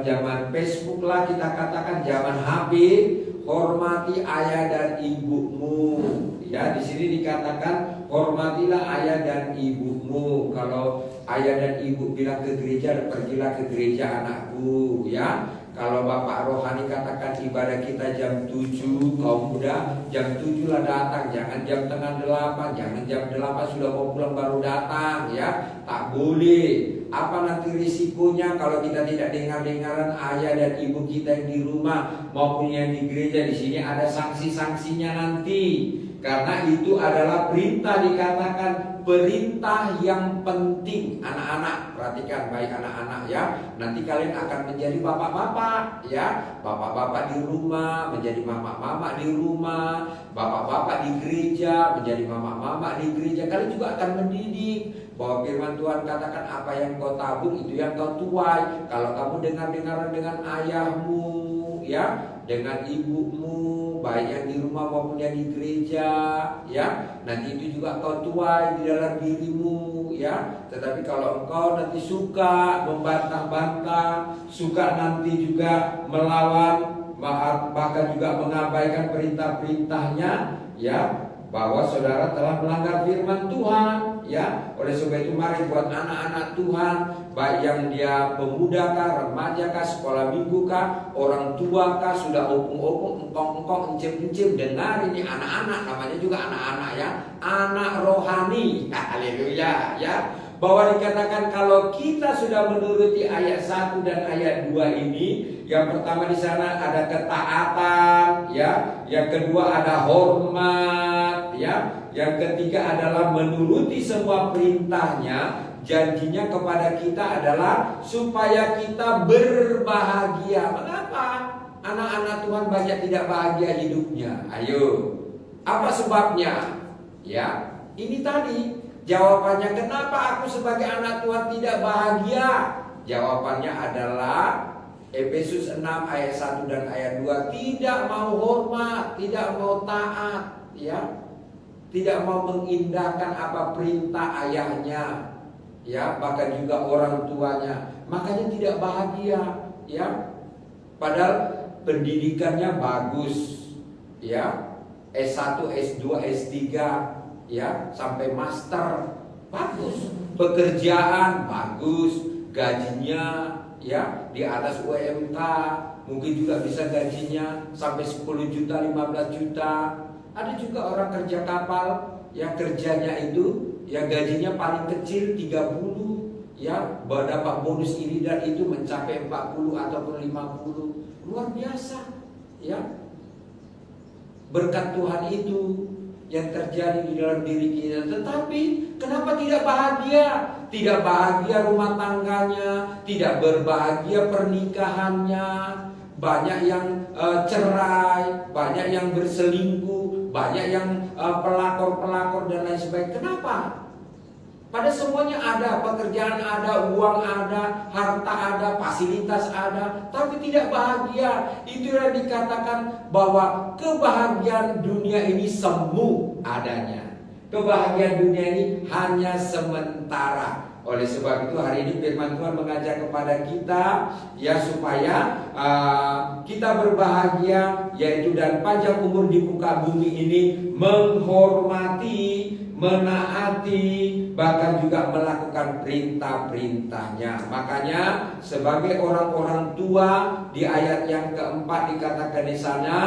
zaman Facebook lah, kita katakan zaman HP, hormati ayah dan ibumu. Ya, di sini dikatakan hormatilah ayah dan ibumu. Kalau ayah dan ibu bilang ke gereja, pergilah ke gereja anakku, ya. Kalau bapak rohani katakan ibadah kita jam 7, kaum muda jam 7 lah datang, jangan jam tengah 8, jangan jam 8 sudah mau pulang baru datang, ya. Tak boleh. Apa nanti risikonya kalau kita tidak dengar-dengaran ayah dan ibu kita yang di rumah maupun yang di gereja? Di sini ada sanksi-sanksinya nanti. Karena itu adalah perintah, dikatakan perintah yang penting. Anak-anak, perhatikan baik anak-anak ya. Nanti kalian akan menjadi bapak-bapak ya. Bapak-bapak di rumah menjadi mama-mama di rumah. Bapak-bapak di gereja menjadi mama-mama di gereja. Kalian juga akan mendidik bahwa firman Tuhan katakan apa yang kau tabung itu yang kau tuai. Kalau kamu dengar-dengaran dengan ayahmu ya, dengan ibumu, baik yang di rumah maupun yang di gereja, ya, nanti itu juga kau tuai di dalam dirimu, ya. Tetapi kalau engkau nanti suka membantah-bantah, suka nanti juga melawan, bahkan juga mengabaikan perintah-perintahnya, ya, bahwa saudara telah melanggar firman Tuhan, ya. Oleh sebab itu mari buat anak-anak Tuhan, baik yang dia pemuda kah, remaja kah, sekolah minggu kah, orang tua kah, sudah opung-opung, engkong-engkong, encim-encim, dengar ini anak-anak, namanya juga anak-anak ya, anak rohani. Haleluya ya. Bahwa dikatakan kalau kita sudah menuruti ayat 1 dan ayat 2 ini, yang pertama di sana ada ketaatan, ya. Yang kedua ada hormat, ya. Yang ketiga adalah menuruti semua perintahnya. Janjinya kepada kita adalah supaya kita berbahagia. Mengapa anak-anak Tuhan banyak tidak bahagia hidupnya? Ayo, apa sebabnya? Ya, ini tadi. Jawabannya, kenapa aku sebagai anak Tuhan tidak bahagia? Jawabannya adalah Efesus 6 ayat 1 dan ayat 2. Tidak mau hormat, tidak mau taat, ya. Tidak mau mengindahkan apa perintah ayahnya, ya, bahkan juga orang tuanya. Makanya tidak bahagia, ya. Padahal pendidikannya bagus, ya. S1, S2, S3, ya, sampai master bagus, pekerjaan bagus, gajinya ya di atas UMK, mungkin juga bisa gajinya sampai 10 juta, 15 juta. Ada juga orang kerja kapal yang kerjanya itu ya gajinya paling kecil 30, ya, dapat bonus ini dan itu mencapai 40 ataupun 50. Luar biasa, ya. Berkat Tuhan itu yang terjadi di dalam diri kita. Tetapi kenapa tidak bahagia? Tidak bahagia rumah tangganya, tidak berbahagia pernikahannya. Banyak yang cerai, banyak yang berselingkuh, banyak yang pelakor-pelakor dan lain sebagainya. Kenapa? Pada semuanya ada, pekerjaan ada, uang ada, harta ada, fasilitas ada, tapi tidak bahagia. Itulah dikatakan bahwa kebahagiaan dunia ini semu adanya. Kebahagiaan dunia ini hanya sementara. Oleh sebab itu hari ini firman Tuhan mengajak kepada kita, ya, supaya kita berbahagia, yaitu dan panjang umur di muka bumi ini, menghormati, menaati, bahkan juga melakukan perintah-perintahnya. Makanya sebagai orang-orang tua, di ayat yang keempat dikatakan di sana,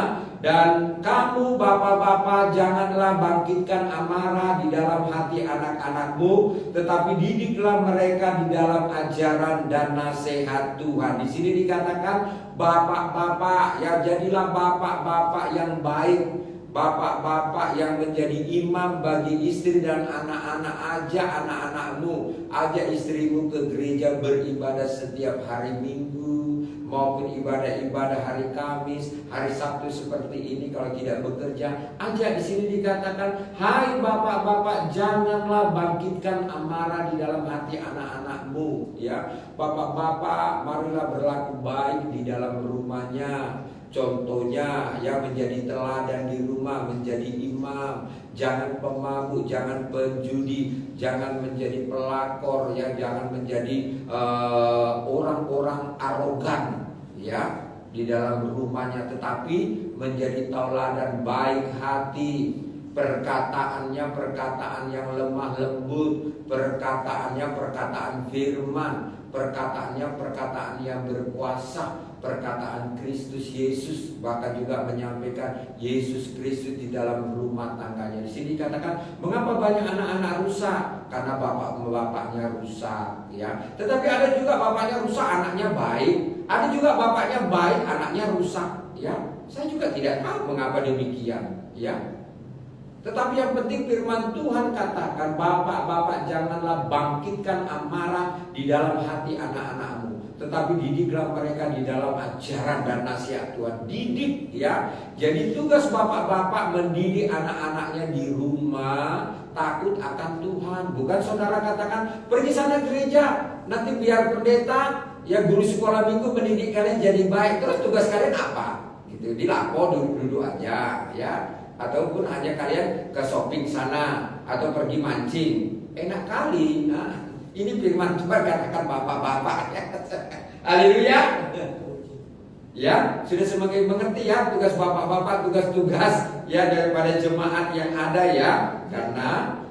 dan kamu bapak-bapak janganlah bangkitkan amarah di dalam hati anak-anakmu, tetapi didiklah mereka di dalam ajaran dan nasihat Tuhan. Di sini dikatakan bapak-bapak, ya, jadilah bapak-bapak yang baik, bapak-bapak yang menjadi imam bagi istri dan anak-anak, anak-anakmu, ajak istrimu ke gereja beribadah setiap hari Minggu maupun ibadah-ibadah hari Kamis, hari Sabtu seperti ini kalau tidak bekerja. Ajak. Di sini dikatakan, hai bapak-bapak, janganlah bangkitkan amarah di dalam hati anak-anakmu, ya. Bapak-bapak, marilah berlaku baik di dalam rumahnya. Contohnya, ya, menjadi teladan di rumah, menjadi imam. Jangan pemabuk, jangan penjudi, jangan menjadi pelakor, ya, jangan menjadi orang-orang arogan, ya, di dalam rumahnya, tetapi menjadi tauladan baik hati. Perkataannya perkataan yang lemah lembut, perkataannya perkataan firman, perkataannya perkataan yang berkuasa, perkataan Kristus Yesus, bahkan juga menyampaikan Yesus Kristus di dalam rumah tangganya. Di sini dikatakan, mengapa banyak anak-anak rusak? Karena bapaknya rusak, ya. Tetapi ada juga bapaknya rusak, anaknya baik. Ada juga bapaknya baik, anaknya rusak, ya. Saya juga tidak tahu mengapa demikian, ya. Tetapi yang penting firman Tuhan katakan, bapak-bapak janganlah bangkitkan amarah di dalam hati anak-anakmu, tetapi didiklah mereka di dalam ajaran dan nasihat Tuhan. Didik, ya. Jadi tugas bapak-bapak mendidik anak-anaknya di rumah, takut akan Tuhan. Bukan saudara katakan, pergi sana gereja, nanti biar pendeta, ya, guru sekolah minggu mendidik kalian jadi baik. Terus tugas kalian apa? Gitu, dilapor duduk-duduk aja, ya. Ataupun hanya kalian ke shopping sana atau pergi mancing. Enak kali. Nah, ini firman Tuhan katakan bapak-bapak. Haleluya. Ya, sudah semakin mengerti, ya, tugas bapak-bapak, tugas-tugas, ya, daripada jemaat yang ada, ya. Karena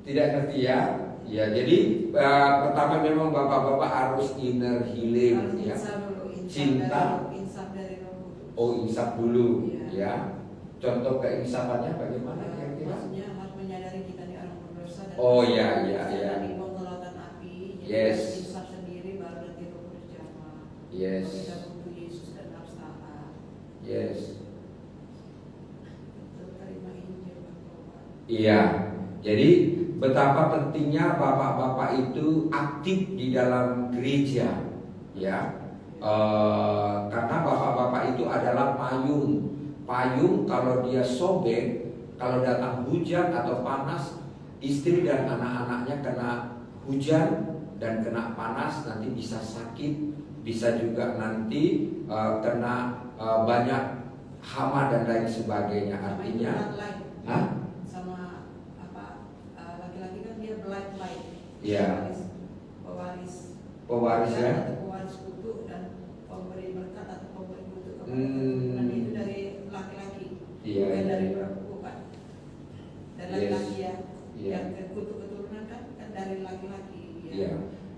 tidak ngerti, ya. Ya, jadi pertama memang bapak-bapak harus inner healing, ya. Cinta. Insaf dulu, ya. Contoh keinsafannya bagaimana kira-kira? Maksudnya harus menyadari kita ini orang berdosa dan Iya. dibawa ke lautan api. Yes. Insaf sendiri baru nanti Roh Kudus jamah. Yes. Kita butuh Yesus dan harus taat. Yes. Terima Injil bertobat. Iya. Jadi betapa pentingnya bapak-bapak itu aktif di dalam gereja, ya. Karena bapak-bapak itu adalah payung. Payung kalau dia sobek, kalau datang hujan atau panas, istri dan anak-anaknya kena hujan dan kena panas, nanti bisa sakit, bisa juga nanti kena banyak hama dan lain sebagainya. Artinya, sama apa, laki-laki kan dia blind. Iya. Pewaris, ya. Pewaris kutuk dan pemberi berkat atau pemberi kutuk kepada itu dari laki-laki, Iya. bukan dari bukan. Dan laki-laki, ya. Iya. Yang kutuk keturunan kan dari laki-laki. Iya.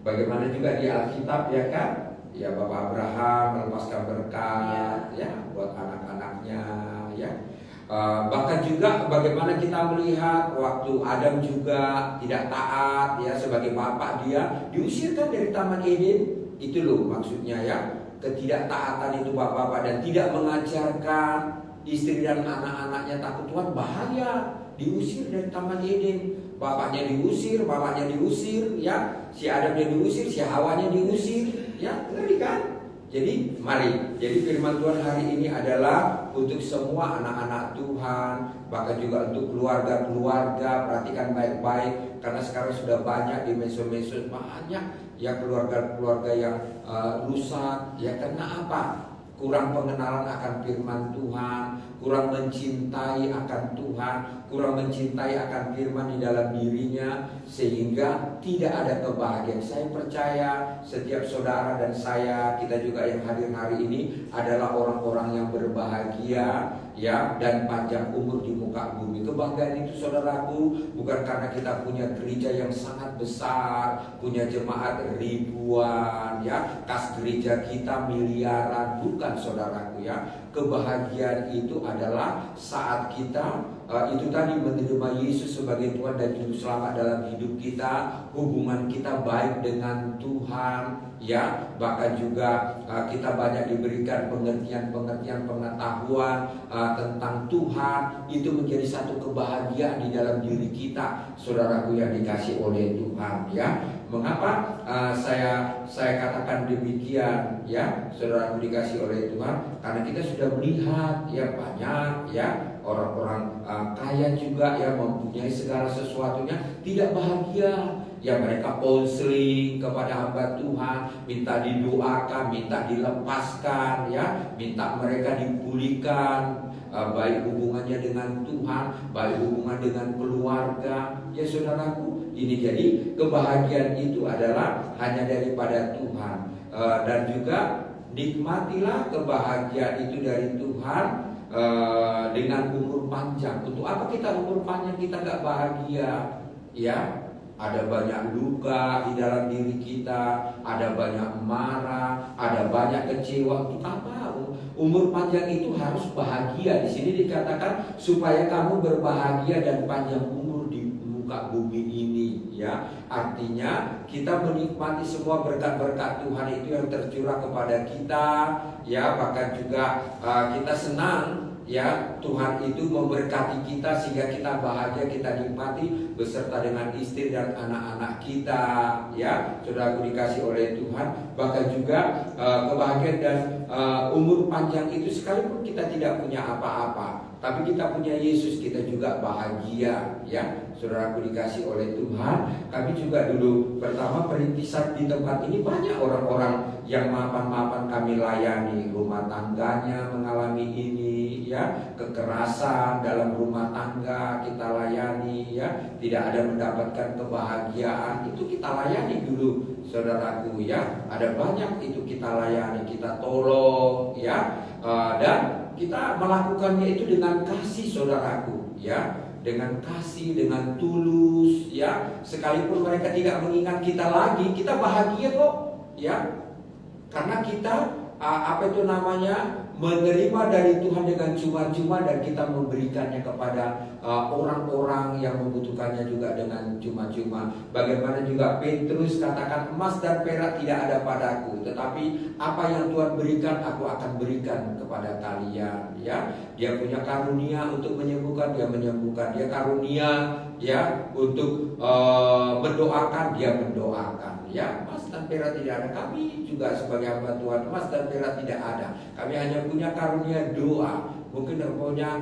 Bagaimana juga di Alkitab, ya kan? Ya, Bapak Abraham melepaskan berkat, ya, buat anak-anaknya, ya. Bahkan juga bagaimana kita melihat waktu Adam juga tidak taat, ya, sebagai bapak dia diusirkan dari Taman Eden. Itu loh maksudnya, ya, ketidaktaatan itu bapak-bapak dan tidak mengajarkan istri dan anak-anaknya takut Tuhan, bahaya. Diusir dari Taman Eden. Bapaknya diusir, bapaknya diusir, ya. Si Adamnya diusir, si Hawanya diusir, ya. Ngeri kan? Jadi mari, jadi firman Tuhan hari ini adalah untuk semua anak-anak Tuhan, bahkan juga untuk keluarga-keluarga. Perhatikan baik-baik, karena sekarang sudah banyak di medsos banyak, ya, keluarga-keluarga yang rusak, ya. Karena apa? Kurang pengenalan akan firman Tuhan, kurang mencintai akan Tuhan, kurang mencintai akan firman di dalam dirinya, sehingga tidak ada kebahagiaan. Saya percaya setiap saudara dan saya, kita juga yang hadir hari ini adalah orang-orang yang berbahagia, ya, dan panjang umur di muka bumi. Kebahagiaan itu, saudaraku, bukan karena kita punya gereja yang sangat besar, punya jemaat ribuan, ya, kas gereja kita miliaran, bukan, saudaraku, ya. Kebahagiaan itu adalah saat kita itu tadi menerima Yesus sebagai Tuhan dan Juru Selamat dalam hidup kita, hubungan kita baik dengan Tuhan, ya. Bahkan juga kita banyak diberikan pengertian-pengertian, pengetahuan tentang Tuhan, itu menjadi satu kebahagiaan di dalam diri kita, saudaraku yang dikasih oleh Tuhan, ya. Mengapa saya katakan demikian, ya, saudaraku dikasih oleh Tuhan? Karena kita sudah melihat ya banyak ya orang-orang kaya juga ya mempunyai segala sesuatunya tidak bahagia. Ya mereka konseling kepada hamba Tuhan, minta didoakan, minta dilepaskan, ya, minta mereka dipulihkan, baik hubungannya dengan Tuhan, baik hubungan dengan keluarga. Ya saudaraku, ini jadi kebahagiaan itu adalah hanya daripada Tuhan. Dan juga nikmatilah kebahagiaan itu dari Tuhan dengan umur panjang. Untuk apa kita umur panjang kita gak bahagia? Ya, ada banyak luka di dalam diri kita, ada banyak marah, ada banyak kecewa. Untuk apa? Umur panjang itu harus bahagia. Di sini dikatakan supaya kamu berbahagia dan panjang umur di muka bumi ini, ya. Artinya kita menikmati semua berkat-berkat Tuhan itu yang tercurah kepada kita, ya. Bahkan juga kita senang, ya, Tuhan itu memberkati kita sehingga kita bahagia, kita nikmati beserta dengan istri dan anak-anak kita, ya. Saudaraku dikasih oleh Tuhan. Bahkan juga kebahagiaan dan umur panjang itu sekalipun kita tidak punya apa-apa, tapi kita punya Yesus, kita juga bahagia, ya. Saudaraku dikasih oleh Tuhan. Kami juga dulu pertama perintisan di tempat ini banyak orang-orang yang mapan-mapan kami layani, rumah tangganya mengalami ini, ya, kekerasan dalam rumah tangga kita layani, ya, tidak ada mendapatkan kebahagiaan, itu kita layani dulu, saudaraku, ya. Ada banyak itu kita layani, kita tolong, ya, dan kita melakukannya itu dengan kasih, saudaraku, ya, dengan kasih, dengan tulus, ya. Sekalipun mereka tidak mengingat kita lagi, kita bahagia kok, ya. Karena kita apa itu namanya, menerima dari Tuhan dengan cuma-cuma dan kita memberikannya kepada orang-orang yang membutuhkannya juga dengan cuma-cuma. Bagaimana juga Petrus katakan, emas dan perak tidak ada padaku, tetapi apa yang Tuhan berikan aku akan berikan kepada kalian, ya. Dia punya karunia untuk menyembuhkan, dia menyembuhkan. Dia karunia, ya, untuk mendoakan, dia mendoakan, ya. Emas dan perak tidak ada, kami juga sebagai hamba Tuhan emas dan perak tidak ada, kami hanya punya karunia doa. Mungkin punya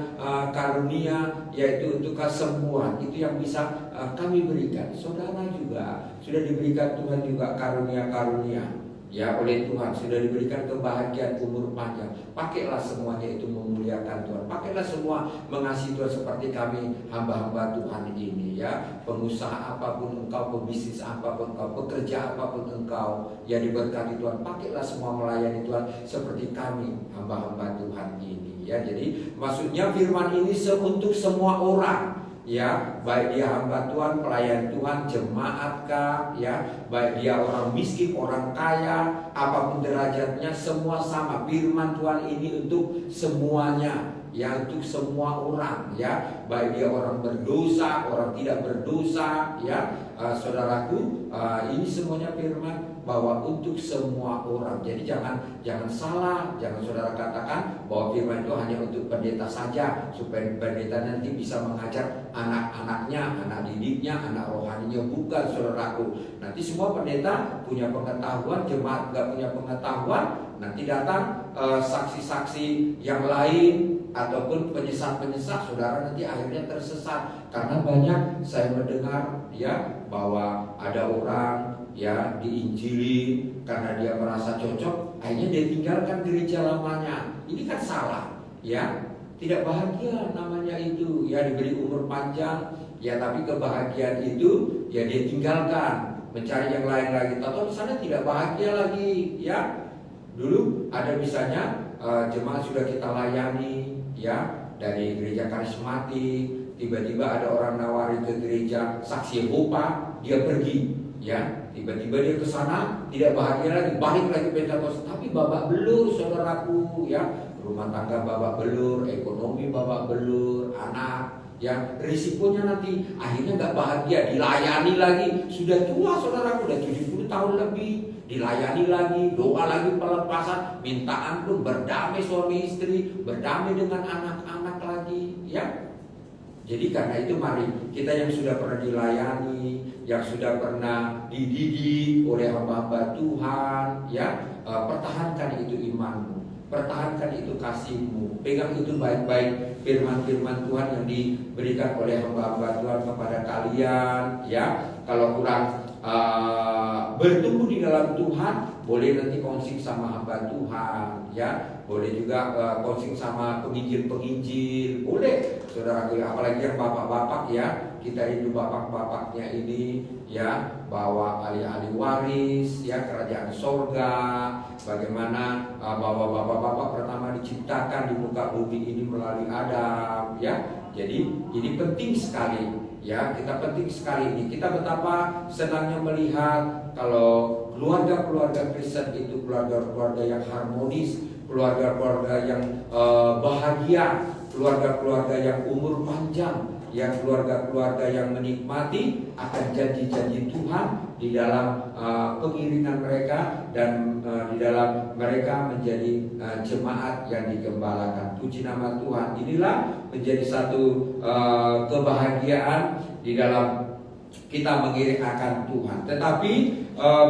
karunia yaitu untuk kesembuhan, itu yang bisa kami berikan. Saudara juga sudah diberikan Tuhan juga karunia-karunia, ya, oleh Tuhan, sudah diberikan kebahagiaan umur panjang. Pakailah semuanya itu memuliakan Tuhan. Pakailah semua mengasihi Tuhan seperti kami hamba-hamba Tuhan ini, ya. Pengusaha apapun engkau, pebisnis apapun engkau, pekerja apapun engkau yang diberkati Tuhan, pakailah semua melayani Tuhan seperti kami hamba-hamba Tuhan ini, ya. Jadi maksudnya firman ini untuk semua orang, ya, baik dia hamba Tuhan, pelayan Tuhan, jemaat kah, ya, baik dia orang miskin, orang kaya, apapun derajatnya, semua sama. Firman Tuhan ini untuk semuanya, ya, untuk semua orang, ya, baik dia orang berdosa, orang tidak berdosa, ya. Saudaraku, ini semuanya firman bahwa untuk semua orang. Jadi jangan salah, jangan saudara katakan bahwa firman itu hanya untuk pendeta saja, supaya pendeta nanti bisa mengajar anak-anaknya, anak didiknya, anak rohaninya. Bukan, saudaraku. Nanti semua pendeta punya pengetahuan, jemaat gak punya pengetahuan, nanti datang saksi-saksi yang lain ataupun penyesat-penyesat, saudara nanti akhirnya tersesat. Karena banyak saya mendengar, ya, bahwa ada orang, ya, diinjili karena dia merasa cocok, akhirnya dia tinggalkan gereja lamanya. Ini kan salah, ya. Tidak bahagia namanya itu, ya, diberi umur panjang, ya, tapi kebahagiaan itu, ya, dia tinggalkan, mencari yang lain lagi. Tahu di sana tidak bahagia lagi, ya. Dulu ada misalnya jemaat sudah kita layani, ya, dari gereja karismatik, tiba-tiba ada orang nawari ke gereja Saksi Yehova, dia pergi, ya. Tiba-tiba dia ke sana, tidak bahagia lagi, balik lagi Pentakosta, tapi babak belur, saudaraku, ya. Rumah tangga babak belur, ekonomi babak belur, anak, ya. Risikonya nanti akhirnya nggak bahagia, dilayani lagi, sudah tua, saudaraku, udah 70 tahun lebih, dilayani lagi, doa lagi pelepasan, minta ampun, berdamai suami istri, berdamai dengan anak-anak lagi, ya. Jadi karena itu mari kita yang sudah pernah dilayani, yang sudah pernah dididik oleh hamba-hamba Tuhan, ya, pertahankan itu imanmu, pertahankan itu kasihmu, pegang itu baik-baik firman-firman Tuhan yang diberikan oleh hamba-hamba Tuhan kepada kalian, ya. Kalau kurang bertumbuh di dalam Tuhan, boleh nanti konsing sama hamba Tuhan, ya. Boleh juga konsing sama penginjil-penginjil, boleh, saudara. Apalagi yang bapak-bapak, ya, kita rindu bapak-bapaknya ini, ya, bawa ahli-ahli waris, ya, kerajaan sorga. Bagaimana bahwa bapak-bapak pertama diciptakan di muka bumi ini melalui Adam, ya. Jadi ini penting sekali, ya, kita penting sekali ini. Kita betapa senangnya melihat kalau keluarga-keluarga Kristen itu keluarga-keluarga yang harmonis, keluarga-keluarga yang bahagia, keluarga-keluarga yang umur panjang, ya, keluarga-keluarga yang menikmati akan janji-janji Tuhan di dalam pengiringan mereka dan di dalam mereka menjadi jemaat yang digembalakan. Puji nama Tuhan. Inilah menjadi satu kebahagiaan di dalam kita mengiring akan Tuhan. Tetapi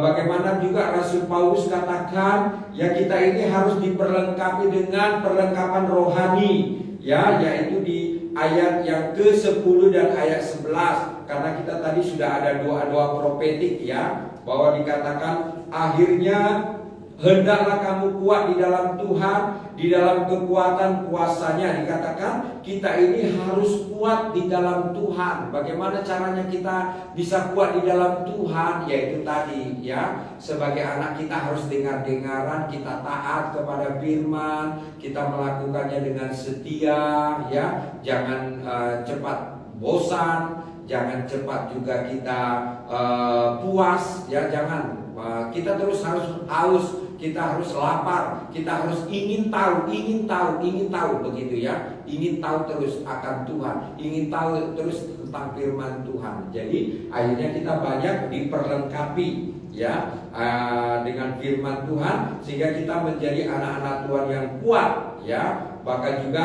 bagaimana juga Rasul Paulus katakan, ya, kita ini harus diperlengkapi dengan perlengkapan rohani, ya, yaitu di ayat yang ke-10 dan ayat 11. Karena kita tadi sudah ada doa-doa profetik, ya, bahwa dikatakan akhirnya hendaklah kamu kuat di dalam Tuhan, di dalam kekuatan kuasanya. Dikatakan kita ini harus kuat di dalam Tuhan. Bagaimana caranya kita bisa kuat di dalam Tuhan? Yaitu tadi, ya, sebagai anak kita harus dengar-dengaran, kita taat kepada firman, kita melakukannya dengan setia, ya. Jangan cepat bosan, jangan cepat juga kita puas, ya, jangan. Kita terus harus haus, kita harus lapar, kita harus ingin tahu begitu, ya. Ingin tahu terus akan Tuhan, ingin tahu terus tentang firman Tuhan. Jadi akhirnya kita banyak diperlengkapi, ya, dengan firman Tuhan, sehingga kita menjadi anak-anak Tuhan yang kuat, ya. Bahkan juga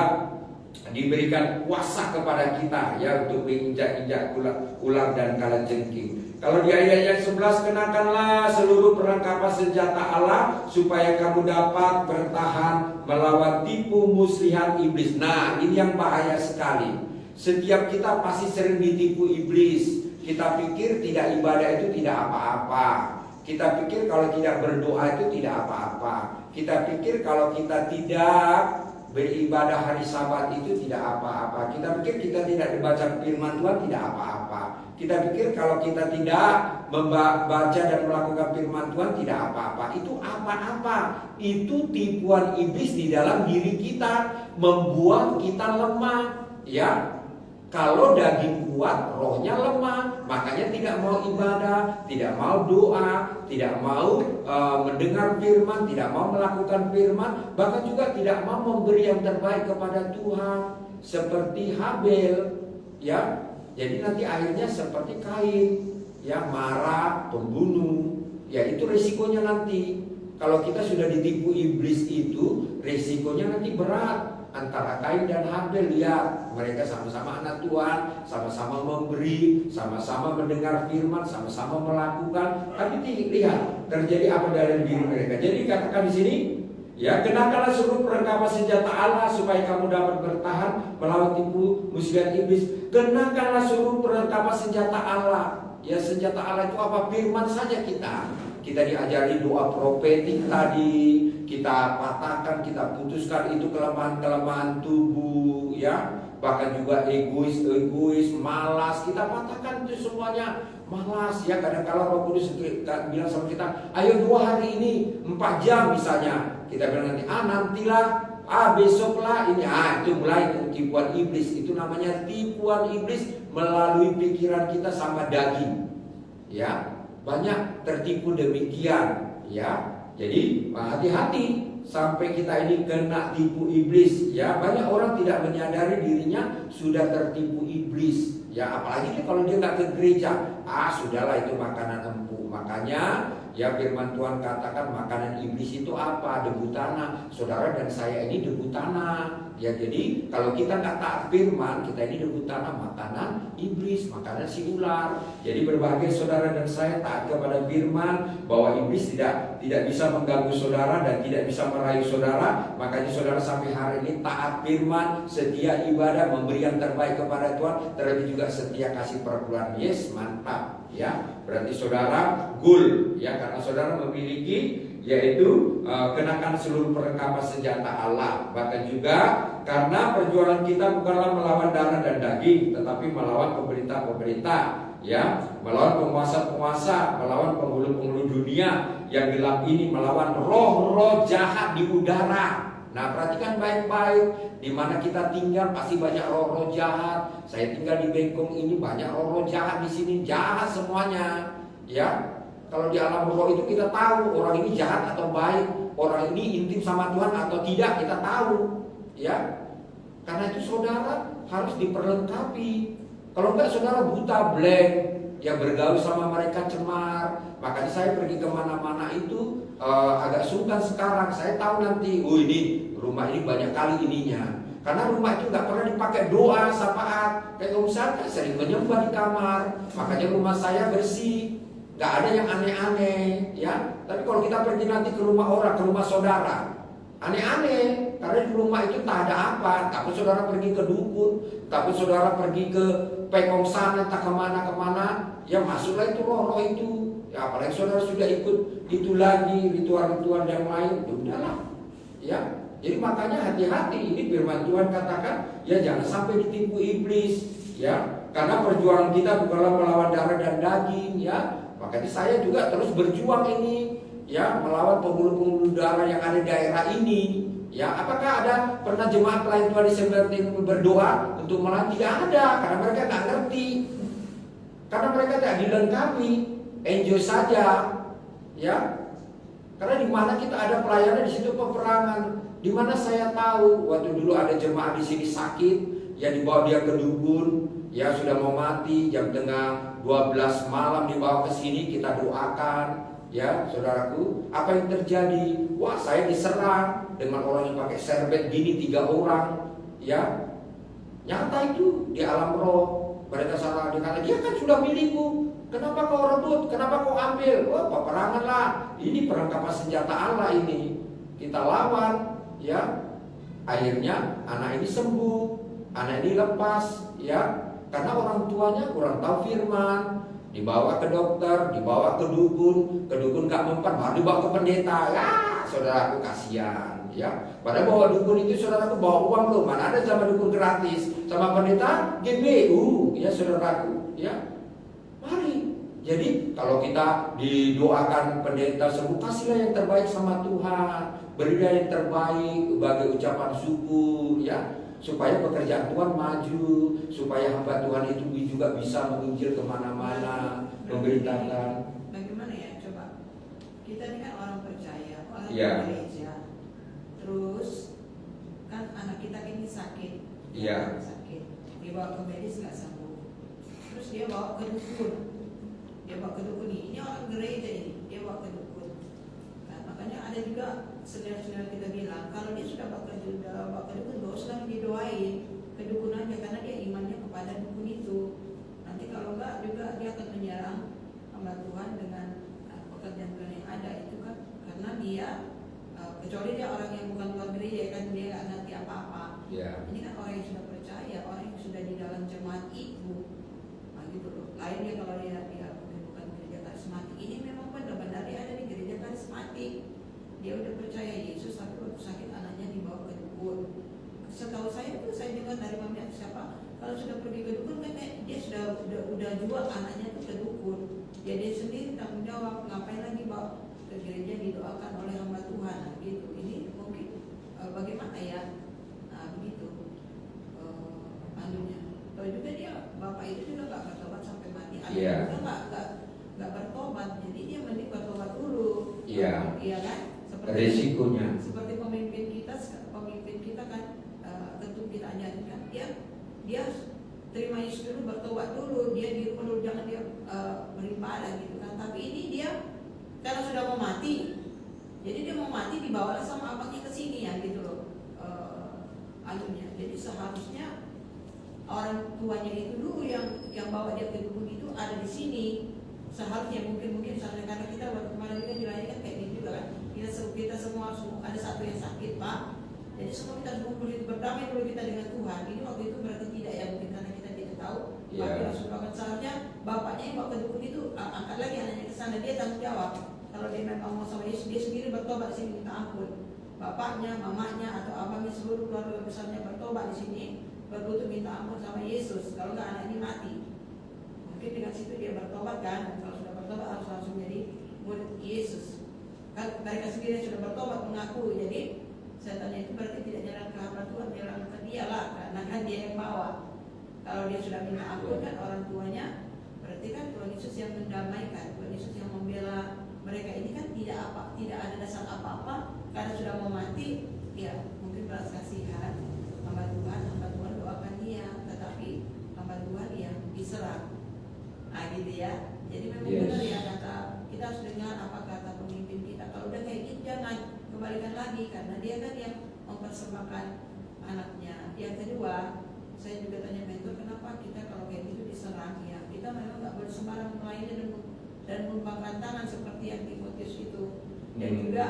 diberikan kuasa kepada kita, ya, untuk menginjak-injak ular dan kalajengking. Kalau di ayat yang 11, kenakanlah seluruh perlengkapan senjata Allah supaya kamu dapat bertahan melawan tipu muslihat iblis. Nah, ini yang bahaya sekali. Setiap kita pasti sering ditipu iblis. Kita pikir tidak ibadah itu tidak apa-apa. Kita pikir kalau tidak berdoa itu tidak apa-apa. Kita pikir kalau kita tidak beribadah hari Sabat itu tidak apa-apa. Kita pikir kita tidak dibaca firman Tuhan tidak apa-apa. Kita pikir kalau kita tidak membaca dan melakukan firman Tuhan tidak apa-apa. Itu apa-apa. Itu tipuan iblis di dalam diri kita, membuat kita lemah, ya. Kalau daging kuat, rohnya lemah, makanya tidak mau ibadah, tidak mau doa, tidak mau mendengar firman, tidak mau melakukan firman, bahkan juga tidak mau memberi yang terbaik kepada Tuhan, seperti Habel, ya. Jadi nanti akhirnya seperti Kain, ya, marah, pembunuh, ya, itu risikonya nanti. Kalau kita sudah ditipu iblis itu, risikonya nanti berat. Antara Kain dan Habel, lihat, mereka sama-sama anak Tuhan, sama-sama memberi, sama-sama mendengar firman, sama-sama melakukan. Tapi lihat terjadi apa dalam diri mereka. Jadi katakan di sini, ya, kenakanlah seluruh perlengkapan senjata Allah supaya kamu dapat bertahan melawan tipu muslihat iblis. Kenakanlah seluruh perlengkapan senjata Allah. Ya, senjata Allah itu apa? Firman saja kita. Kita diajari doa profetik tadi, kita patahkan, kita putuskan itu kelemahan-kelemahan tubuh, ya. Bahkan juga egois, malas, kita patahkan itu semuanya. Malas, ya, kadang-kadang Roh Kudus bilang sama kita, ayo 2 hari ini 4 jam misalnya. Kita bilang nantilah, besoklah ini. Itu mulai tipuan iblis. Itu namanya tipuan iblis melalui pikiran kita sama daging, ya. Banyak tertipu demikian, ya. Jadi hati-hati sampai kita ini kena tipu iblis, ya. Banyak orang tidak menyadari dirinya sudah tertipu iblis, ya. Apalagi kalau dia nggak ke gereja, sudahlah itu makanan empuk. Makanya Ya, firman Tuhan katakan makanan iblis itu apa? Debu tanah. Saudara dan saya ini debu tanah. Ya, jadi kalau kita nggak taat firman, kita ini debu tanah, makanan iblis, makanan si ular. Jadi berbahagia saudara dan saya taat kepada firman, bahwa iblis tidak bisa mengganggu saudara dan tidak bisa merayu saudara. Makanya saudara sampai hari ini taat firman, setia ibadah, memberi yang terbaik kepada Tuhan, terlebih juga setia kasih perpuluhan. Yes, mantap. Ya, berarti saudara gul, ya, karena saudara memiliki yaitu kenakan seluruh perlengkapan senjata Allah. Bahkan juga karena perjuangan kita bukanlah melawan darah dan daging, tetapi melawan pemerintah-pemerintah, ya, melawan penguasa-penguasa, melawan penghulu-penghulu dunia yang gelap ini, melawan roh-roh jahat di udara. Nah, perhatikan baik-baik, di mana kita tinggal pasti banyak roh-roh jahat. Saya tinggal di Bengkong ini banyak roh-roh jahat di sini, jahat semuanya, ya. Kalau di alam roh itu kita tahu orang ini jahat atau baik, orang ini intim sama Tuhan atau tidak, kita tahu, ya. Karena itu saudara harus diperlengkapi. Kalau enggak saudara buta blank, ya, bergaul sama mereka cemar. Makanya saya pergi kemana-mana itu agak sungkan sekarang. Saya tahu nanti, ini rumah ini banyak kali ininya. Karena rumah itu nggak pernah dipakai doa, syafaat. Kayak misalnya sering menyembah di kamar. Makanya rumah saya bersih. Gak ada yang aneh-aneh, ya. Tapi kalau kita pergi nanti ke rumah orang, ke rumah saudara, aneh-aneh. Karena di rumah itu tak ada apa. Tapi saudara pergi ke dukun, tapi saudara pergi ke pekong sana, tak kemana-kemana, ya masuklah itu roh-roh itu. Ya, apalagi saudara sudah ikut itu lagi, ritual-ritual yang lain, ya udahlah, ya. Jadi makanya hati-hati, ini firman Tuhan katakan, ya jangan sampai ditipu iblis, ya. Karena perjuangan kita bukanlah melawan darah dan daging, ya. Makanya saya juga terus berjuang ini, ya, melawan penghulu-penghulu darah yang ada di daerah ini. Ya, apakah ada pernah jemaat pelayan Tuhan di Seventh berdoa untuk melawan? Tidak ada, karena mereka nggak ngerti, karena mereka tidak dilengkapi, enjoy saja, ya. Karena di mana kita ada pelayanan di situ peperangan. Di mana saya tahu waktu dulu ada jemaat di sini sakit, ya dibawa dia ke dukun, ya sudah mau mati, jam tengah 12 malam dibawa ke sini, kita doakan, ya saudaraku. Apa yang terjadi? Wah, saya diserang dengan orang yang pakai serbet gini, 3 orang, ya. Nyata itu di alam roh. Mereka salah dikata, dia kan sudah milikku, kenapa kau rebut, kenapa kau ambil? Wah, peperangan lah. Ini perlengkapan senjata Allah ini, kita lawan, ya. Akhirnya anak ini sembuh, anak ini lepas, ya. Karena orang tuanya kurang tahu firman, dibawa ke dokter, dibawa ke dukun gak mempan, baru dibawa ke pendeta. Ya, saudaraku kasihan, ya. Padahal bawa dukun itu saudaraku bawa uang loh, mana ada sama dukun gratis, sama pendeta GBU, ya saudaraku, ya. Mari. Jadi kalau kita didoakan pendeta sembuh, kasihlah yang terbaik sama Tuhan, berilah yang terbaik sebagai ucapan syukur, ya. Supaya pekerjaan Tuhan maju, supaya hamba Tuhan itu juga bisa menginjil kemana-mana, memberitakan. Bagaimana ya, coba kita ini kan orang percaya, orang gereja, terus kan anak kita ini sakit, sakit, dibawa ke medis nggak sembuh, terus dia bawa ke dukun, ini orang gereja ini, dia bawa ke dukun. Nah, makanya ada juga saudara-saudara kita bilang, kalau dia sudah bawa ke dukun, gak usah didoain ke dukun aja, karena dia imannya kepada dukun itu. Nanti kalau enggak juga dia akan menyerang hamba Tuhan dengan pekerjaan yang ada itu kan, karena dia kecuali dia orang yang bukan keluar gereja kan, dia nggak ngerti apa-apa. Ini kan orang yang sudah percaya, orang yang sudah di dalam jemaat itu, nah gitu loh. Lainnya kalau dia bukan gereja karismatik, ini memang benar-benar dia ada di gereja karismatik, dia udah percaya Yesus, tapi waktu sakit anaknya dibawa ke dukun. Setahu saya itu saya dengar dari mami atau siapa, kalau sudah pergi ke dukun kan dia udah jual anaknya itu ke dukun. Ya dia sendiri tanggung jawab, ngapain lagi bawa ke gereja didoakan oleh hamba Tuhan, nah, gitu. Ini mungkin bagaimana ya, nah begitu anunya. Tahu juga dia bapak itu juga nggak bertobat sampai mati, ada juga nggak bertobat, jadi dia mending bertobat dulu. Iya kan? Seperti Resikonya. Seperti pemimpin kita kan, tentu kita ajarin kan, dia terima Yesus dulu, bertobat dulu, dia di rumah dulu, jangan dia beribadah gitu kan. Tapi ini dia karena sudah mau mati. Jadi dia mau mati dibawa sama abangnya ke sini ya gitu loh. Anunya. Jadi seharusnya orang tuanya itu dulu yang bawa dia ke dukun itu ada di sini. Seharusnya mungkin misalnya karena kita waktu kemarin juga dilayani kan kayak gitu juga kan. Kita semua ada satu yang sakit Pak. Jadi semua kita harus berdamai dulu kita dengan Tuhan. Ini waktu itu berarti tidak ya, mungkin karena kita tidak tahu. Tapi Rasulullah seharusnya bapaknya yang bawa ke dukun itu angkat lagi anaknya ke sana, dia tanggung jawab. Kalau dia memang mau sama Yesus, dia sendiri bertobat di sini minta ampun. Bapaknya, mamanya atau abangnya seluruh keluarga besarnya bertobat di sini, berlutut minta ampun sama Yesus. Kalau nggak anak ini mati. Mungkin dengan situ dia bertobat kan. Dan kalau sudah bertobat harus langsung jadi murid Yesus. Kan mereka sendiri sudah bertobat mengaku. Jadi setannya itu berarti tidak jalan ke hamba Tuhan, jalan ke dia lah, karena kan dia yang bawa. Kalau dia sudah minta ampun kan orang tuanya, berarti kan Tuhan Yesus yang mendamaikan, Tuhan Yesus yang membela mereka ini kan tidak ada dasar apa-apa karena sudah mau mati. Ya mungkin belas kasihan hamba Tuhan doakan dia, tetapi hamba Tuhan yang diserang. Gitu ya. Jadi memang benar ya kata kita harus dengar apa kata pemimpin kita. Kalau udah kayak gitu jangan kembalikan lagi, karena dia kan yang mempersembahkan anaknya. Yang kedua, saya juga tanya mentor, kenapa kita kalau kayak gitu diserang ya? Kita memang nggak boleh sembarang melayani dan menumpangkan tangan seperti yang Timotius itu. Dan juga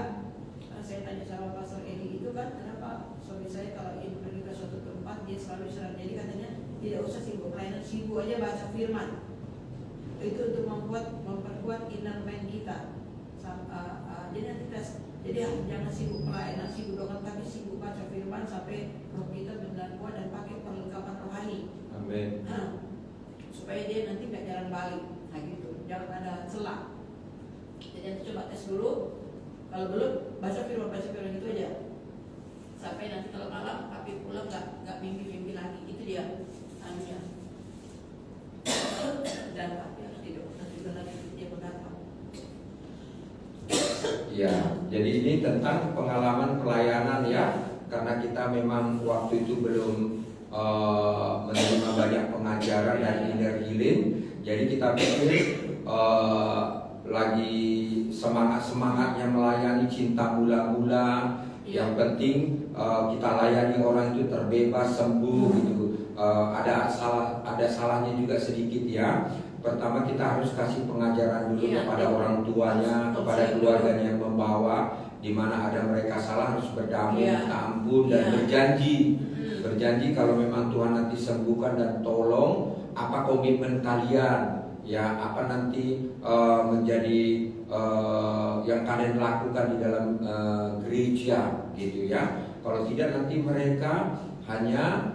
saya tanya sama Pastor Edi itu kan, kenapa suami saya kalau ingin pergi ke suatu tempat dia selalu diserang. Jadi katanya tidak usah sibuk pelayanan, sibuk aja baca firman. Itu untuk memperkuat inner man kita. Jadi nanti jadi jangan sibuk pelayanan, sibuk doang, tapi sibuk baca firman sampai roh kita benar kuat dan pakai perlengkapan rohani. Amin. Supaya dia nanti nggak jalan balik, gitu. Jangan ada celah. Jadi nanti coba tes dulu. Kalau belum baca firman itu aja. Sampai nanti kalau malam tapi pulang nggak mimpi lagi. Itu dia anunya. Dan tapi harus tidur juga lagi dia mendatang. Ya, jadi ini tentang pengalaman pelayanan ya, karena kita memang waktu itu belum menerima banyak pengajaran dan inner healing, jadi kita pikir lagi semangatnya melayani cinta mula-mula. Yang penting kita layani orang itu terbebas sembuh gitu. Ada salahnya juga sedikit ya. Pertama kita harus kasih pengajaran dulu kepada orang tuanya, kepada keluarganya yang membawa, di mana ada mereka salah harus berdamai, minta ampun dan berjanji kalau memang Tuhan nanti sembuhkan dan tolong, apa komitmen kalian ya, apa nanti menjadi yang kalian lakukan di dalam gereja gitu ya. Kalau tidak nanti mereka hanya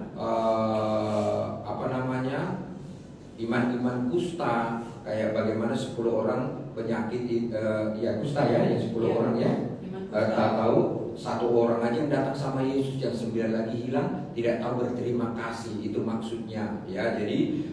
iman-iman kusta, kayak bagaimana 10 orang penyakit kusta ya, yang 10 orang ya. Tahu satu orang aja yang datang sama Yesus, yang 9 lagi hilang, tidak tahu berterima kasih, itu maksudnya ya. Jadi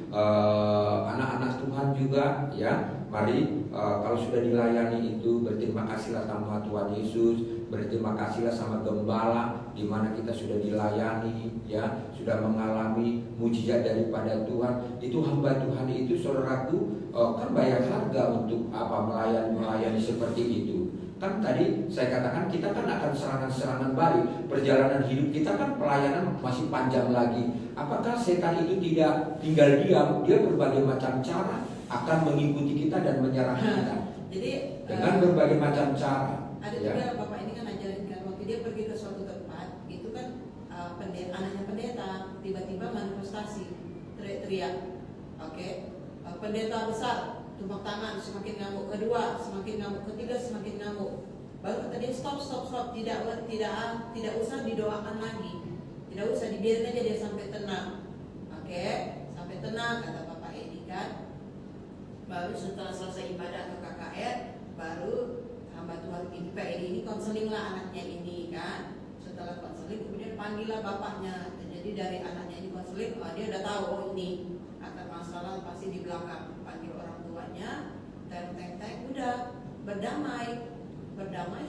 anak-anak Tuhan juga ya, mari kalau sudah dilayani itu berterima kasihlah sama Tuhan Yesus, berterima kasihlah sama gembala di mana kita sudah dilayani ya, sudah mengalami mujizat daripada Tuhan. Itu hamba Tuhan itu saudaraku kan bayar harga untuk apa melayani seperti itu. Kan tadi saya katakan kita kan akan serangan-serangan balik. Perjalanan hidup kita kan pelayanan masih panjang lagi. Apakah setan itu tidak tinggal diam? Dia berbagai macam cara akan mengikuti kita dan menyerang kita. Jadi dengan berbagai macam cara. Ada juga Bapak ini kan ajarin kan, waktu dia pergi ke suatu tempat, itu kan anaknya pendeta tiba-tiba manifestasi, teriak-teriak. Pendeta besar tumpang tangan, semakin ngamuk, kedua semakin ngamuk, ketiga semakin ngamuk. Baru kata dia stop, tidak usah didoakan lagi, tidak usah, dibiarin aja dia sampai tenang. Sampai tenang kata Bapak Edi kan. Baru setelah selesai ibadah atau KKR, baru hamba Tuhan ini Pak Edi ini konseling lah anaknya ini kan. Setelah konseling kemudian panggillah bapaknya. Jadi dari anaknya ini konseling, dia udah tahu ini akar masalah pasti di belakang. Panggil orang tuanya, teng udah berdamai.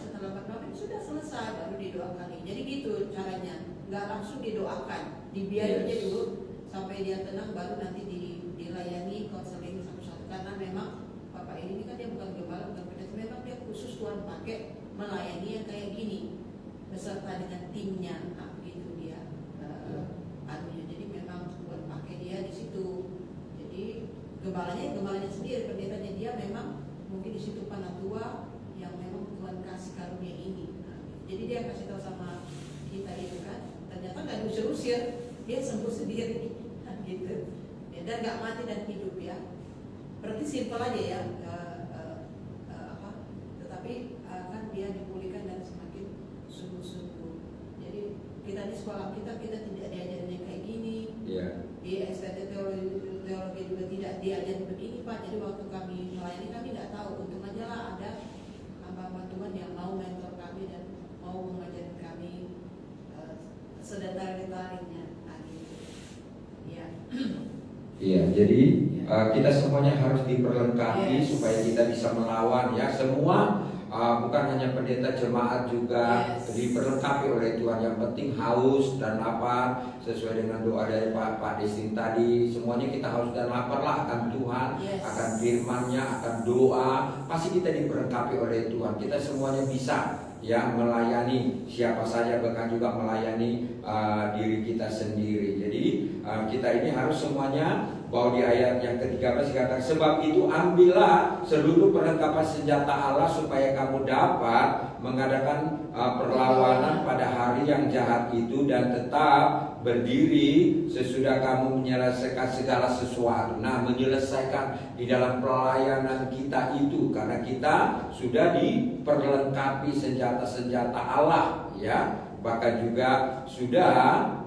Setelah berdamai sudah selesai, baru didoakan. Jadi gitu caranya, nggak langsung didoakan, dibiarin aja dulu sampai dia tenang, baru nanti dilayani konseling satu-satu. Karena memang Bapak Pak ini kan dia bukan gembala, bukan pendeta, memang dia khusus Tuhan pakai melayani yang kayak gini beserta dengan timnya, gitu dia anunya. Jadi memang Tuhan pakai dia di situ. Jadi gembalanya sendiri, pendetanya dia memang mungkin di situ panatua yang memang Tuhan kasih karunia ini. Jadi dia kasih tahu sama kita itu kan, ternyata nggak diusir-usir, dia sembuh sendiri, gitu. Dan nggak mati dan hidup ya. Berarti simpel aja ya, tetapi kan dia dipulihkan dan semakin sungguh-sungguh. Jadi kita di sekolah kita tidak diajarin kayak gini. Di STT teologi juga tidak diajarin begini Pak. Jadi waktu kami melayani kami nggak tahu. Untung aja lah ada hamba-hamba Tuhan yang mau mentor kami dan mau mengajarin kami sedetail-detailnya. Gitu. Ya. Iya, jadi kita semuanya harus diperlengkapi supaya kita bisa melawan ya. Semua bukan hanya pendeta, jemaat juga diperlengkapi oleh Tuhan. Yang penting haus dan lapar sesuai dengan doa dari Pak Destin tadi. Semuanya kita haus dan lapar lah akan Tuhan, akan firman-Nya, akan doa. Pasti kita diperlengkapi oleh Tuhan. Kita semuanya bisa ya melayani siapa saja, bahkan juga melayani diri kita sendiri. Jadi kita ini harus semuanya, bahwa di ayat yang ke-13 dikatakan, sebab itu ambillah seluruh perlengkapan senjata Allah supaya kamu dapat mengadakan perlawanan pada hari yang jahat itu dan tetap berdiri sesudah kamu menyelesaikan segala sesuatu. Nah, menyelesaikan di dalam pelayanan kita itu karena kita sudah diperlengkapi senjata-senjata Allah ya, bahkan juga sudah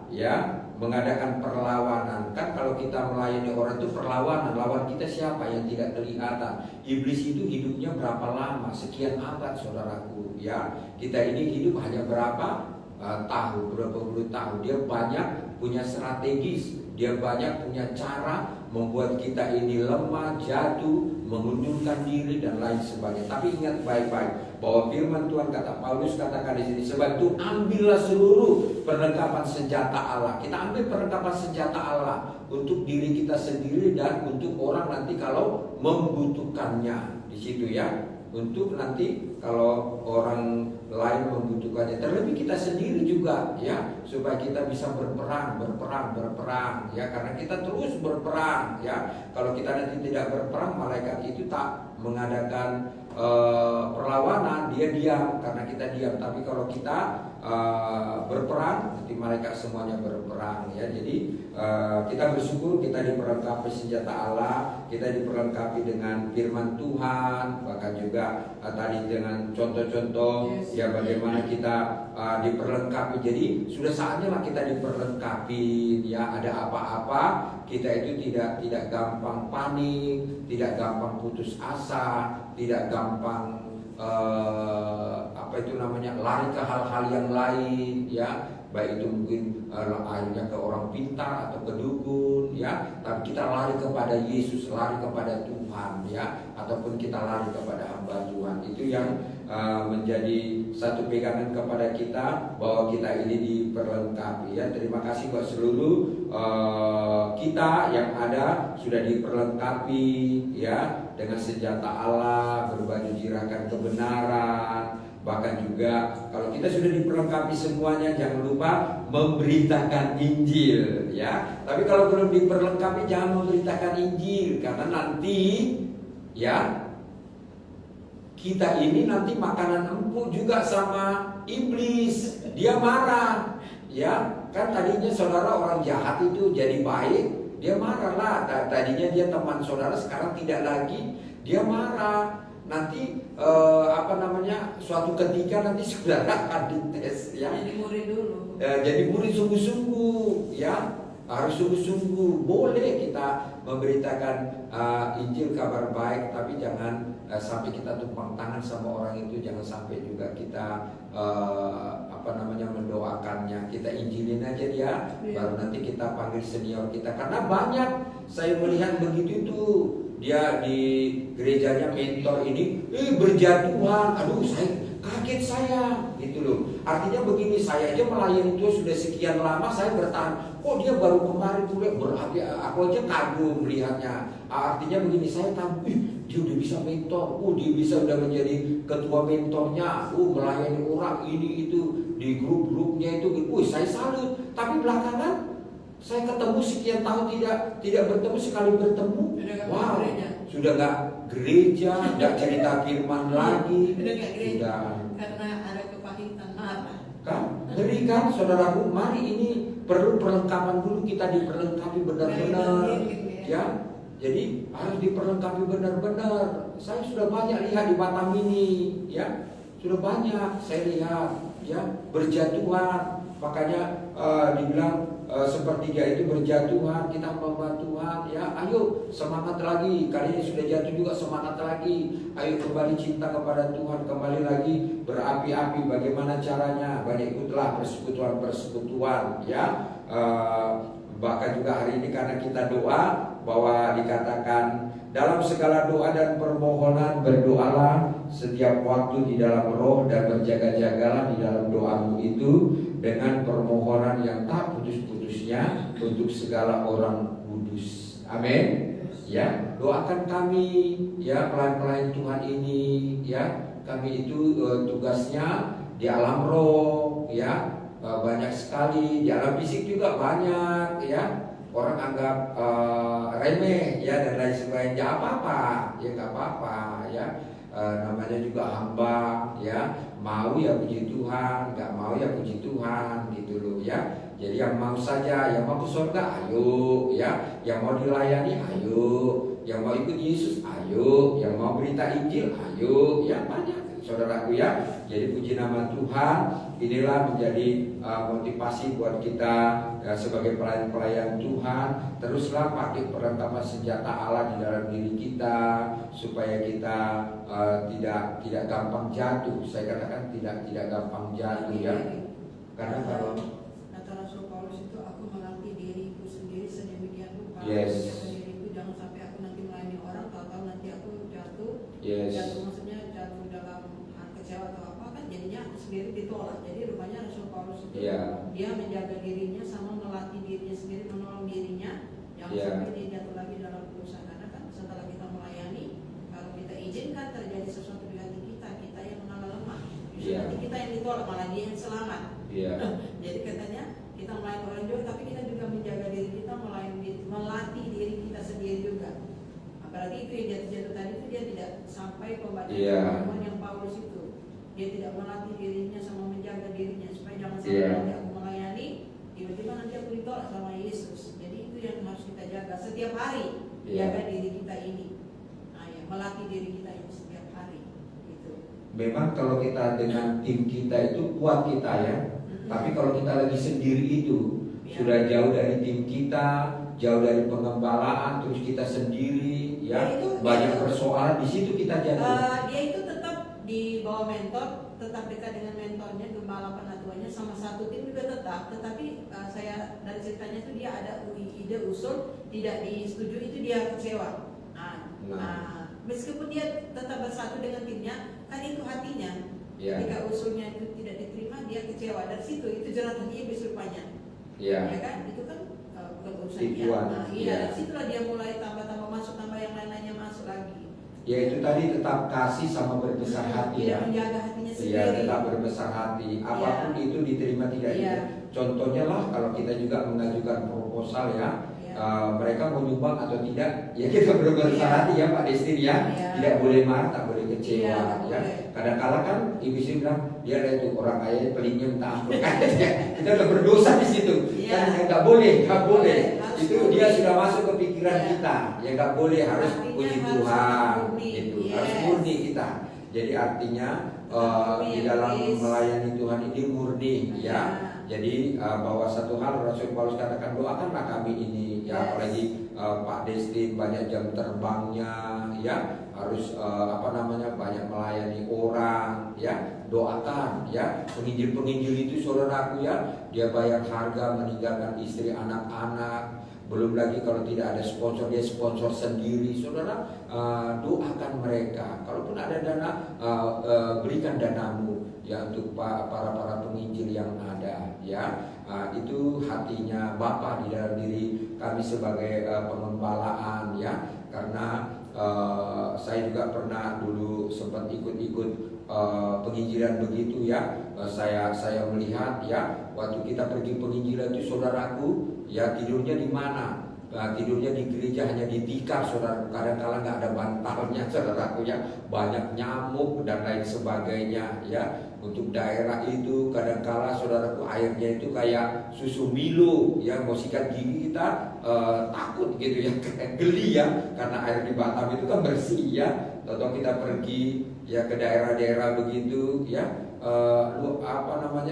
ya mengadakan perlawanan. Kan kalau kita melayani orang itu perlawanan, lawan kita siapa? Yang tidak kelihatan. Iblis itu hidupnya berapa lama? Sekian abad saudaraku ya. Kita ini hidup hanya berapa tahun, berapa puluh tahun. Dia banyak punya strategis, dia banyak punya cara membuat kita ini lemah, jatuh, mengundurkan diri dan lain sebagainya. Tapi ingat baik-baik bahwa firman Tuhan, kata Paulus katakan di sini, sebab itu ambillah seluruh perlengkapan senjata Allah. Kita ambil perlengkapan senjata Allah untuk diri kita sendiri dan untuk orang nanti kalau membutuhkannya di situ ya. Untuk nanti kalau orang lain membutuhkannya, terlebih kita sendiri juga ya, supaya kita bisa berperang ya, karena kita terus berperang ya. Kalau kita nanti tidak berperang, malaikat itu tak mengadakan perlawanan, dia diam karena kita diam. Tapi kalau kita berperang, nanti malaikat semuanya berperang ya. Jadi kita bersyukur kita diperlengkapi senjata Allah, kita diperlengkapi dengan firman Tuhan, bahkan juga tadi dengan contoh-contoh ya bagaimana kita diperlengkapi. Jadi sudah saatnya lah kita diperlengkapi ya. Ada apa-apa kita itu tidak gampang panik, tidak gampang putus asa, tidak gampang lari ke hal-hal yang lain ya, baik itu mungkin akhirnya ke orang pintar atau ke dukun ya, tapi kita lari kepada Yesus, lari kepada Tuhan ya, ataupun kita lari kepada hamba Tuhan. Itu yang menjadi satu pegangan kepada kita bahwa kita ini diperlengkapi ya. Terima kasih buat seluruh kita yang ada sudah diperlengkapi ya dengan senjata Allah, berbaju jirakan kebenaran. Bahkan juga kalau kita sudah diperlengkapi semuanya, jangan lupa memberitakan Injil ya. Tapi kalau belum diperlengkapi jangan memberitakan Injil, karena nanti ya kita ini nanti makanan empuk juga sama iblis. Dia marah ya. Kan tadinya saudara orang jahat itu jadi baik, dia marah lah. Tadinya dia teman saudara, sekarang tidak lagi, dia marah. Nanti suatu ketika nanti saudara akan dites ya. Jadi murid dulu. Jadi murid sungguh-sungguh ya, harus sungguh-sungguh. Boleh kita memberitakan Injil, kabar baik, tapi jangan sampai kita tumpang tangan sama orang itu. Jangan sampai juga kita mendoakannya. Kita injilin aja dia, baru nanti kita panggil senior kita. Karena banyak saya melihat begitu tuh. Dia di gerejanya mentor ini berjatuhan. Aduh, kaget saya gitu loh. Artinya begini, saya aja melayani Tuhan sudah sekian lama, saya bertahan. Oh dia baru kemarin tuh berarti aku aja kagum melihatnya. Artinya begini, saya kagum, dia udah bisa mentor, dia bisa udah menjadi ketua mentornya, melayani orang ini itu di grup-grupnya itu, saya salut. Tapi belakangan saya ketemu sekian tahun tidak bertemu, sekali bertemu, wow, sudah nggak gereja, nggak cerita firman lagi, sudah. Karena ada kepahitan marah. Kan, ngeri kan, saudaraku. Mari ini perlu perlengkapan dulu, kita diperlengkapi benar-benar, ya. Jadi harus diperlengkapi benar-benar. Saya sudah banyak lihat di Batam ini, ya, sudah banyak saya lihat, ya, berjatuhan. Makanya dibilang sepertiga itu berjatuhan, kita hamba Tuhan, ya, ayo semangat lagi. Kali ini sudah jatuh juga, semangat lagi. Ayo kembali cinta kepada Tuhan, kembali lagi berapi-api. Bagaimana caranya? Ikutlah persekutuan, ya. Bahkan juga hari ini karena kita doa, bahwa dikatakan dalam segala doa dan permohonan berdoalah setiap waktu di dalam roh, dan berjaga-jagalah di dalam doamu itu dengan permohonan yang tak putus-putusnya untuk segala orang kudus. Amin. Ya, doakan kami, ya, pelayan-pelayan Tuhan ini, ya, kami itu tugasnya di alam roh, ya, banyak sekali, di alam fisik juga banyak, ya. Orang anggap remeh, ya, dan lain sebagainya. Apa-apa, ya, nggak apa-apa, ya. Namanya juga hamba, ya, mau ya puji Tuhan, nggak mau ya puji Tuhan, gitu loh, ya. Jadi yang mau saja, yang mau ke surga, ayo, ya, yang mau dilayani, ayo, yang mau ikut Yesus, ayo, yang mau berita Injil, ayo, ya, banyak, saudaraku, ya. Jadi puji nama Tuhan, inilah menjadi motivasi buat kita, ya, sebagai pelayan-pelayan Tuhan. Teruslah pakai perlengkapan senjata Allah di dalam diri kita, supaya kita tidak gampang jatuh. Saya katakan tidak gampang jatuh, ya. Karena kalau kata Rasul Paulus itu, aku melatih diriku sendiri sedemikian rupa. Yes. Menjaga diriku jangan sampai aku nanti melayani orang, tahu-tahu nanti aku jatuh. Yes. Jatuh maksudnya jatuh dalam kecewa atau apa, kan jadinya aku sendiri ditolak. Jadi rupanya Rasul Paulus itu dia menjaga dirinya sama melatih dirinya sendiri, menolong dirinya jangan sampai dia jatuh lagi dalam dosa. Karena kan setelah kita melayani, kalau kita izinkan terjadi sesuatu di hati kita, kita yang mengalah lemah. Justru nanti kita yang ditolak, malah dia yang selamat. Jadi katanya kita melayani orang juga, tapi kita juga menjaga diri kita, melatih diri kita sendiri juga. Apalagi itu yang jatuh-jatuh tadi itu dia tidak sampai pembacaan yang Paulus itu. Dia tidak melatih dirinya sama menjaga dirinya supaya jangan sampai nanti aku melayani, tiba-tiba nanti aku ditolak sama Yesus. Jadi itu yang harus kita jaga setiap hari, jaga diri kita ini. Nah, ya, melatih diri kita ini setiap hari. Gitu. Memang kalau kita dengan tim kita itu kuat kita, ya. Tapi kalau kita lagi sendiri itu sudah jauh dari tim kita, jauh dari pengembalaan, terus kita sendiri, ya, banyak persoalan di situ kita jatuh. Dia itu tetap di bawah mentor, tetap dekat dengan mentornya, gembala penatuannya, sama satu tim juga tetap. Tetapi saya dari ceritanya itu dia ada ide usul tidak disetujui, itu dia kecewa. Meskipun dia tetap bersatu dengan timnya, kan itu hatinya. Ketika usulnya itu tidak diterima, dia kecewa. Dari situ itu jeratan iblis rupanya. Ya kan, itu kan urusan dia. Dari situlah dia mulai tambah masuk, tambah yang lain-lainnya masuk lagi. Ya itu tadi, tetap kasih sama berbesar hati, ya. Menjaga hatinya sendiri. Ya, tetap berbesar hati. Apapun itu diterima tidak diterima. Contohnya lah kalau kita juga mengajukan proposal, ya. Mereka mau nyumbang atau tidak, ya kita berbesar hati, ya Pak Destin, ya. Tidak boleh marah, tak boleh kecewa, ya. Kadang-kala kan ibu sih bilang dia ada itu orang kaya pelingnya minta ampun, kan kita udah berdosa di situ, kan nggak boleh. Itu dia sudah masuk ke pikiran kita, ya nggak boleh, harus puji Tuhan, itu harus murni kita. Jadi artinya di dalam melayani Tuhan ini murni, ya. Jadi bahwa satu hal Rasul Paulus katakan doakanlah kami ini ya, apalagi Pak Destin banyak jam terbangnya ya, harus banyak melayani orang ya, doakan ya. Penginjil-penginjil itu saudaraku ya, dia bayar harga meninggalkan istri anak-anak. Belum lagi kalau tidak ada sponsor, dia sponsor sendiri. Saudara, doakan mereka. Kalaupun ada dana, berikan danamu ya untuk para penginjil yang ada ya. Itu hatinya Bapa di dalam diri kami sebagai pengembalaan ya. Karena saya juga pernah dulu sempat ikut-ikut penginjilan begitu ya. Saya melihat ya, waktu kita pergi penginjilan itu saudaraku ya, tidurnya di mana? Tidurnya di gereja hanya di tikar, saudara. Kadang-kadang nggak ada bantalnya, saudaraku ya. Banyak nyamuk dan lain sebagainya ya. Untuk daerah itu kadang-kala saudaraku airnya itu kayak susu Milo ya. Mau sikat gigi kita takut gitu ya, geli ya. Karena air di Batam itu kan bersih ya. Atau kita pergi ya ke daerah-daerah begitu ya.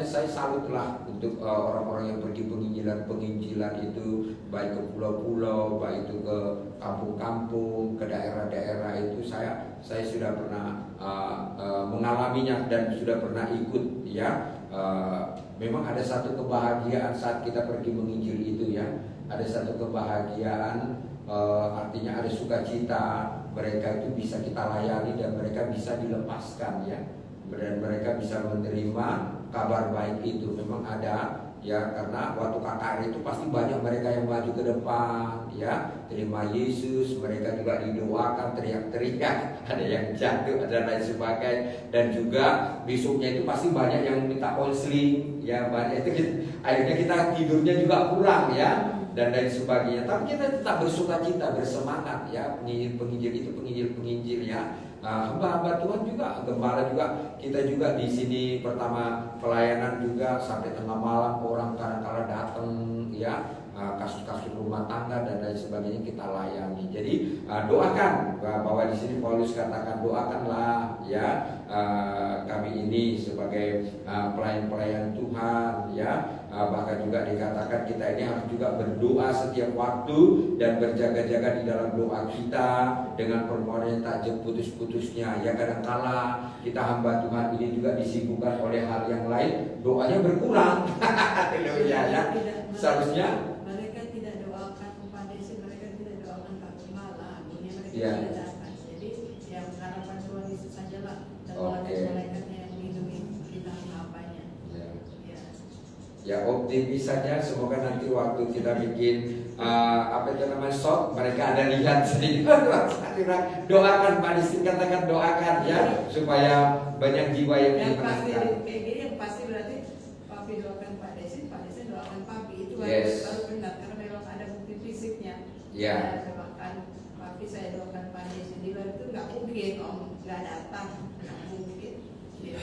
Saya salutlah untuk orang-orang yang pergi penginjilan itu, baik ke pulau-pulau, baik itu ke kampung-kampung, ke daerah-daerah itu. Saya sudah pernah mengalaminya dan sudah pernah ikut ya. Memang ada satu kebahagiaan saat kita pergi menginjil itu ya. Ada satu kebahagiaan, artinya ada sukacita. Mereka itu bisa kita layani dan mereka bisa dilepaskan ya. Dan mereka bisa menerima kabar baik itu. Memang ada ya, karena waktu KKR itu pasti banyak mereka yang maju ke depan ya, terima Yesus. Mereka juga didoakan, teriak-teriak, ada yang jatuh, ada lain sebagainya. Dan juga besoknya itu pasti banyak yang minta konseling ya, banyak itu akhirnya kita tidurnya juga kurang ya, dan lain sebagainya. Tapi kita tetap bersukacita, bersemangat ya. Penginjil itu penginjil ya. Hamba-hamba Tuhan juga, gembala juga, kita juga di sini pertama pelayanan juga sampai tengah malam orang kadang-kadang datang ya, kasus-kasus rumah tangga dan lain sebagainya kita layani. Jadi doakan, bahwa di sini Paulus katakan doakanlah ya, kami ini sebagai pelayan-pelayan Tuhan ya. Bahkan juga dikatakan kita ini harus juga berdoa setiap waktu dan berjaga-jaga di dalam doa kita dengan permohonan yang tak putus-putusnya ya. Kadang-kala kita hamba Tuhan ini juga disibukkan oleh hal yang lain, doanya berkurang. Haleluya ya. Seharusnya mereka tidak doakan kepada Yesus, mereka tidak doakan Pak Gembala, mereka ya. tidak datang. Jadi yang harapan Tuhan Yesus sajalah, dan Oke. malaikatnya yang melindungi kita apanya. Ya, optimis saja. Semoga nanti waktu kita bikin shot, mereka ada lihat sedikit. Doakan Pak Distin, katakan doakan ya, supaya banyak jiwa yang pasti dimenangkan. kayak gini, yang pasti berarti Papi doakan Pak Desin doakan Papi, itu baru benar, karena memang ada bukti fisiknya. Ya. Doakan Papi, saya doakan Pak Desin, di luar itu nggak mungkin Om nggak datang, nggak mungkin. Ya.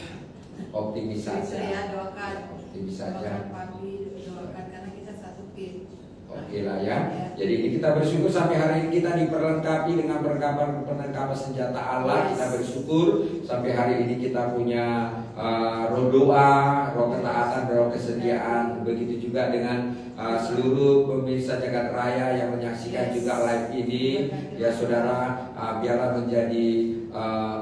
Optimis saja. Saya doakan. Optimis saja. Doakan Papi, doakan karena kita satu tim. Oke lah ya. Jadi ini kita bersyukur sampai hari ini kita diperlengkapi dengan perlengkapan senjata Allah. Kita bersyukur sampai hari ini kita punya roh doa, roh ketaatan, roh kesediaan. Begitu juga dengan seluruh pemirsa Jagat Raya yang menyaksikan juga live ini. Ya saudara, biarlah menjadi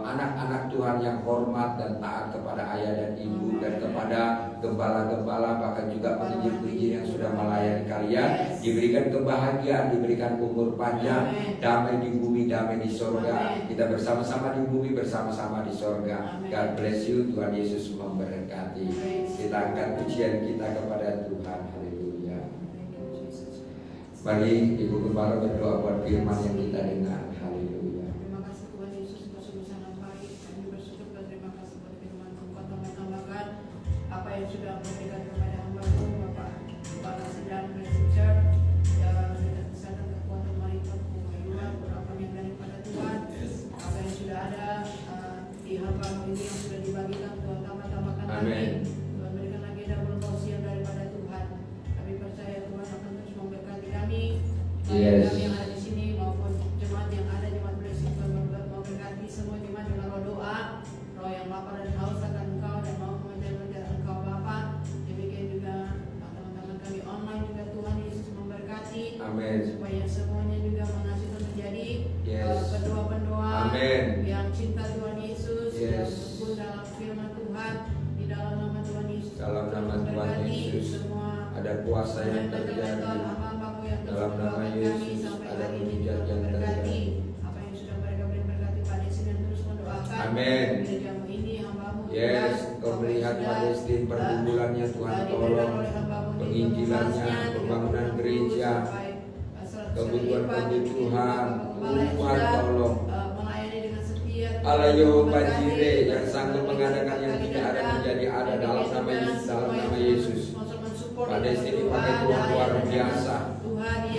anak-anak Tuhan yang hormat dan taat kepada ayah dan ibu, dan kepada gembala-gembala, bahkan juga penginjil-penginjil yang sudah melayani kalian. Diberikan kebahagiaan, diberikan umur panjang, damai di bumi, damai di sorga. Kita bersama-sama di bumi, bersama-sama di sorga. God bless you. Tuhan Yesus memberkati. Kita angkat pujian kita kepada Tuhan. Haleluya. Mari Ibu Gembala berdoa buat firman yang kita dengar. Haleluya. Terima kasih Tuhan Yesus, Engkau sungguh sangat baik. Kami bersyukur dan terima kasih buat firman Engkau telah menambahkan apa yang sudah memberikan kepada hamba-Mu, Bapak Kepala Sedang Messenger, ya dengan kesehatan, kekuatan, marikat, kemajuan, berapa yang daripada Tuhan, apa yang sudah ada di hamba-Mu ini yang sudah dibagikan, Tuhan tambah-tambahkan lagi. Tuhan berikan lagi double portion daripada Tuhan. Kami percaya Tuhan akan terus memberkati kami. Yes. Kami yang ada di sini maupun jemaat yang ada, jemaat blessing, Tuhan memberkati semua jemaat dengan roh doa, roh yang lapar dan haus akan Engkau dan mau mengejar Engkau Bapa. Demikian juga Amin. Supaya semuanya juga mengasihi Tuhan menjadi pendoa-pendoa yang cinta Tuhan Yesus, yang tekun dalam firman Tuhan, di dalam nama Tuhan Yesus. Dalam nama Tuhan Yesus, ada kuasa yang terjadi. Dalam nama Yesus, ada mujizat yang terjadi. Apa yang sudah mereka beri berkati pada sini dan terus mendoakan. Amin. Gerejamu ini hambamu. Yes, kau melihat Palestina pergumulannya, Tuhan tolong penginjilannya, pembangunan gereja, kebutuhan-kebutuhan, Tuhan tolong. Allah Yehova Jireh yang sanggup mengadakan yang tidak ada menjadi ada dalam nama Yesus, dalam nama Yesus. Palestina pakai Tuhan luar biasa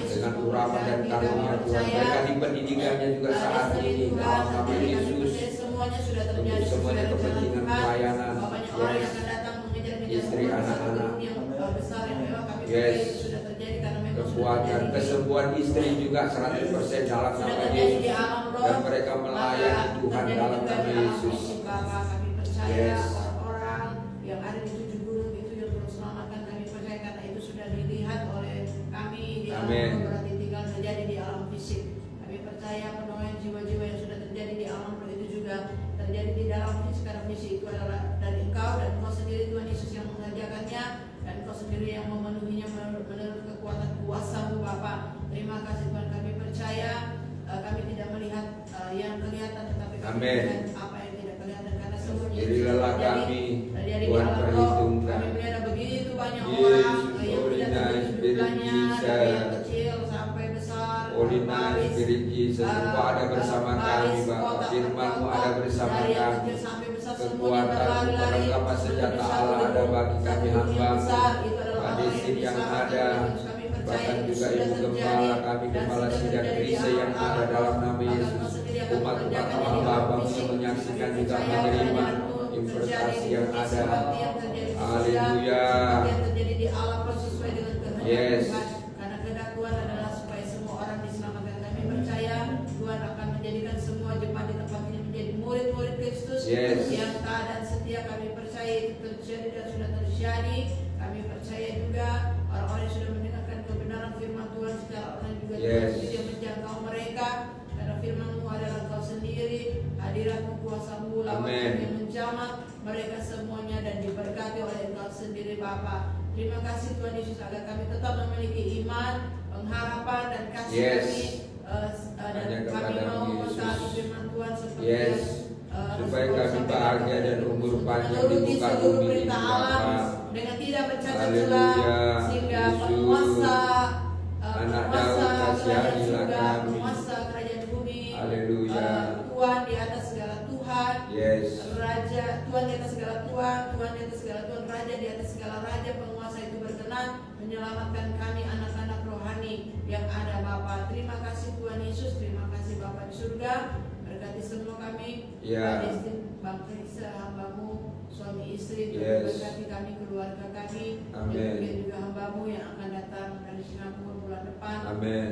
dengan urapan dan karunia Tuhan. Berkati pendidikannya juga saat ini dalam nama Yesus. Untuk semuanya kepentingan pelayanan, yes, istri, anak-anak, yes, kekuatan, kesembuhan istri juga 100% dalam nama Yesus. Dan mereka melayani Tuhan dalam nama Yesus. Yes. Orang yang ada di 7 gunung itu yang perlu selamatkan, kami percaya karena itu sudah dilihat oleh kami di alam berarti tinggal terjadi di alam fisik. Kami percaya penuaian jiwa-jiwa yang sudah terjadi di alam roh itu juga terjadi di dalam fisik, karena fisik itu adalah dari Engkau dan Engkau sendiri Tuhan Yesus yang mengerjakannya, dan Engkau sendiri yang memenuhinya menurut kekuatan kuasa-Mu Bapa. Terima kasih Tuhan, kami percaya kami tidak melihat yang kelihatan, tetapi kami melihat apa yang tidak kelihatan, karena semuanya Jadilah kami Tuhan perhitungkan. Kami melihat begitu banyak orang yang tidak kehidupannya, dari yang kecil sampai besar. Spirit Jesus, Engkau ada bersama kami, Bapa. Firman-Mu ada bersama kami. Kekuatan, perlengkapan senjata Allah ada bagi kami hamba-Mu. Palestina yang ada, bahkan juga Ibu Gembala kami, Gembala Sidang Krisa yang ada dalam nama Yesus. Umat-umat Allah Bapa yang menyaksikan juga menerima investasi yang ada. Haleluya. Yes. Karena kehendak Tuhan adalah supaya semua orang diselamatkan. Kami percaya Tuhan akan menjadikan semua jemaat di tempat ini menjadi murid-murid Kristus yang taat dan setia. Kami percaya itu terjadi dan sudah terjadi. Kami percaya juga orang-orang yang sudah mendengarkan kebenaran firman Tuhan secara online juga yang menjangkau mereka, karena firman-Mu adalah Engkau sendiri, hadirat-Mu, kuasa-Mu, lawan yang menjamah mereka semuanya dan diberkati oleh Engkau sendiri Bapa. Terima kasih Tuhan Yesus, agar kami tetap memiliki iman, pengharapan dan kasih kami, dan kami mau mentaati firman Tuhan seperti supaya kami bahagia dan umur panjang di muka bumi ini Bapa. Dengan tidak bercacat celah, sehingga penguasa kasihanilah kami. penguasa kerajaan bumi, Haleluya. Tuhan di atas segala Tuhan, Raja, Tuhan di atas segala Tuhan, Tuhan di atas segala Tuhan, Raja di atas segala Raja, penguasa itu berkenan menyelamatkan kami anak-anak rohani yang ada Bapa. Terima kasih Tuhan Yesus, terima kasih Bapa di surga, berkati semua kami, Bang Krisa, hamba-Mu, suami istri, berkati kami, keluarga kami, dan juga hamba-Mu yang akan datang dari Singapura bulan depan,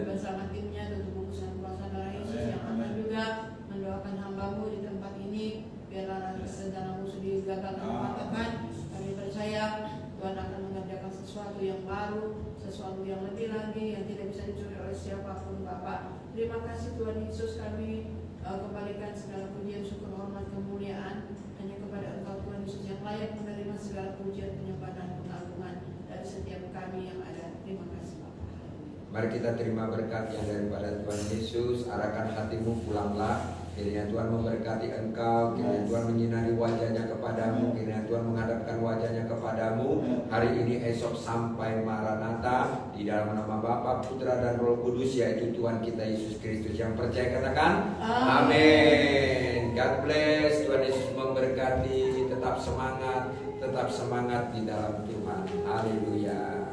bersama timnya, tentu bungkusan kuasa darah Yesus yang akan juga mendoakan hamba-Mu di tempat ini, biarlah rencana musuh digagalkan mematahkan. Kami percaya Tuhan akan mengerjakan sesuatu yang baru, sesuatu yang lebih lagi yang tidak bisa dicuri oleh siapapun Bapa. Terima kasih Tuhan Yesus, kami kembalikan segala pujian, syukur, hormat, kemuliaan hanya kepada Engkau Tuhan Yesus yang layak menerima segala pujian, penyembahan dan pengagungan dari setiap kami yang ada. Terima kasih Bapa. Mari kita terima berkat yang daripada Tuhan Yesus. Arahkan hatimu, pulanglah. Kiranya Tuhan memberkati engkau, kiranya Tuhan menyinari wajahnya kepadamu, kiranya Tuhan menghadapkan wajahnya kepadamu hari ini, esok, sampai Maranatha. Di dalam nama Bapa, Putra dan Roh Kudus, yaitu Tuhan kita Yesus Kristus. Yang percaya katakan amin. God bless. Tuhan Yesus memberkati. Tetap semangat di dalam Tuhan. Haleluya.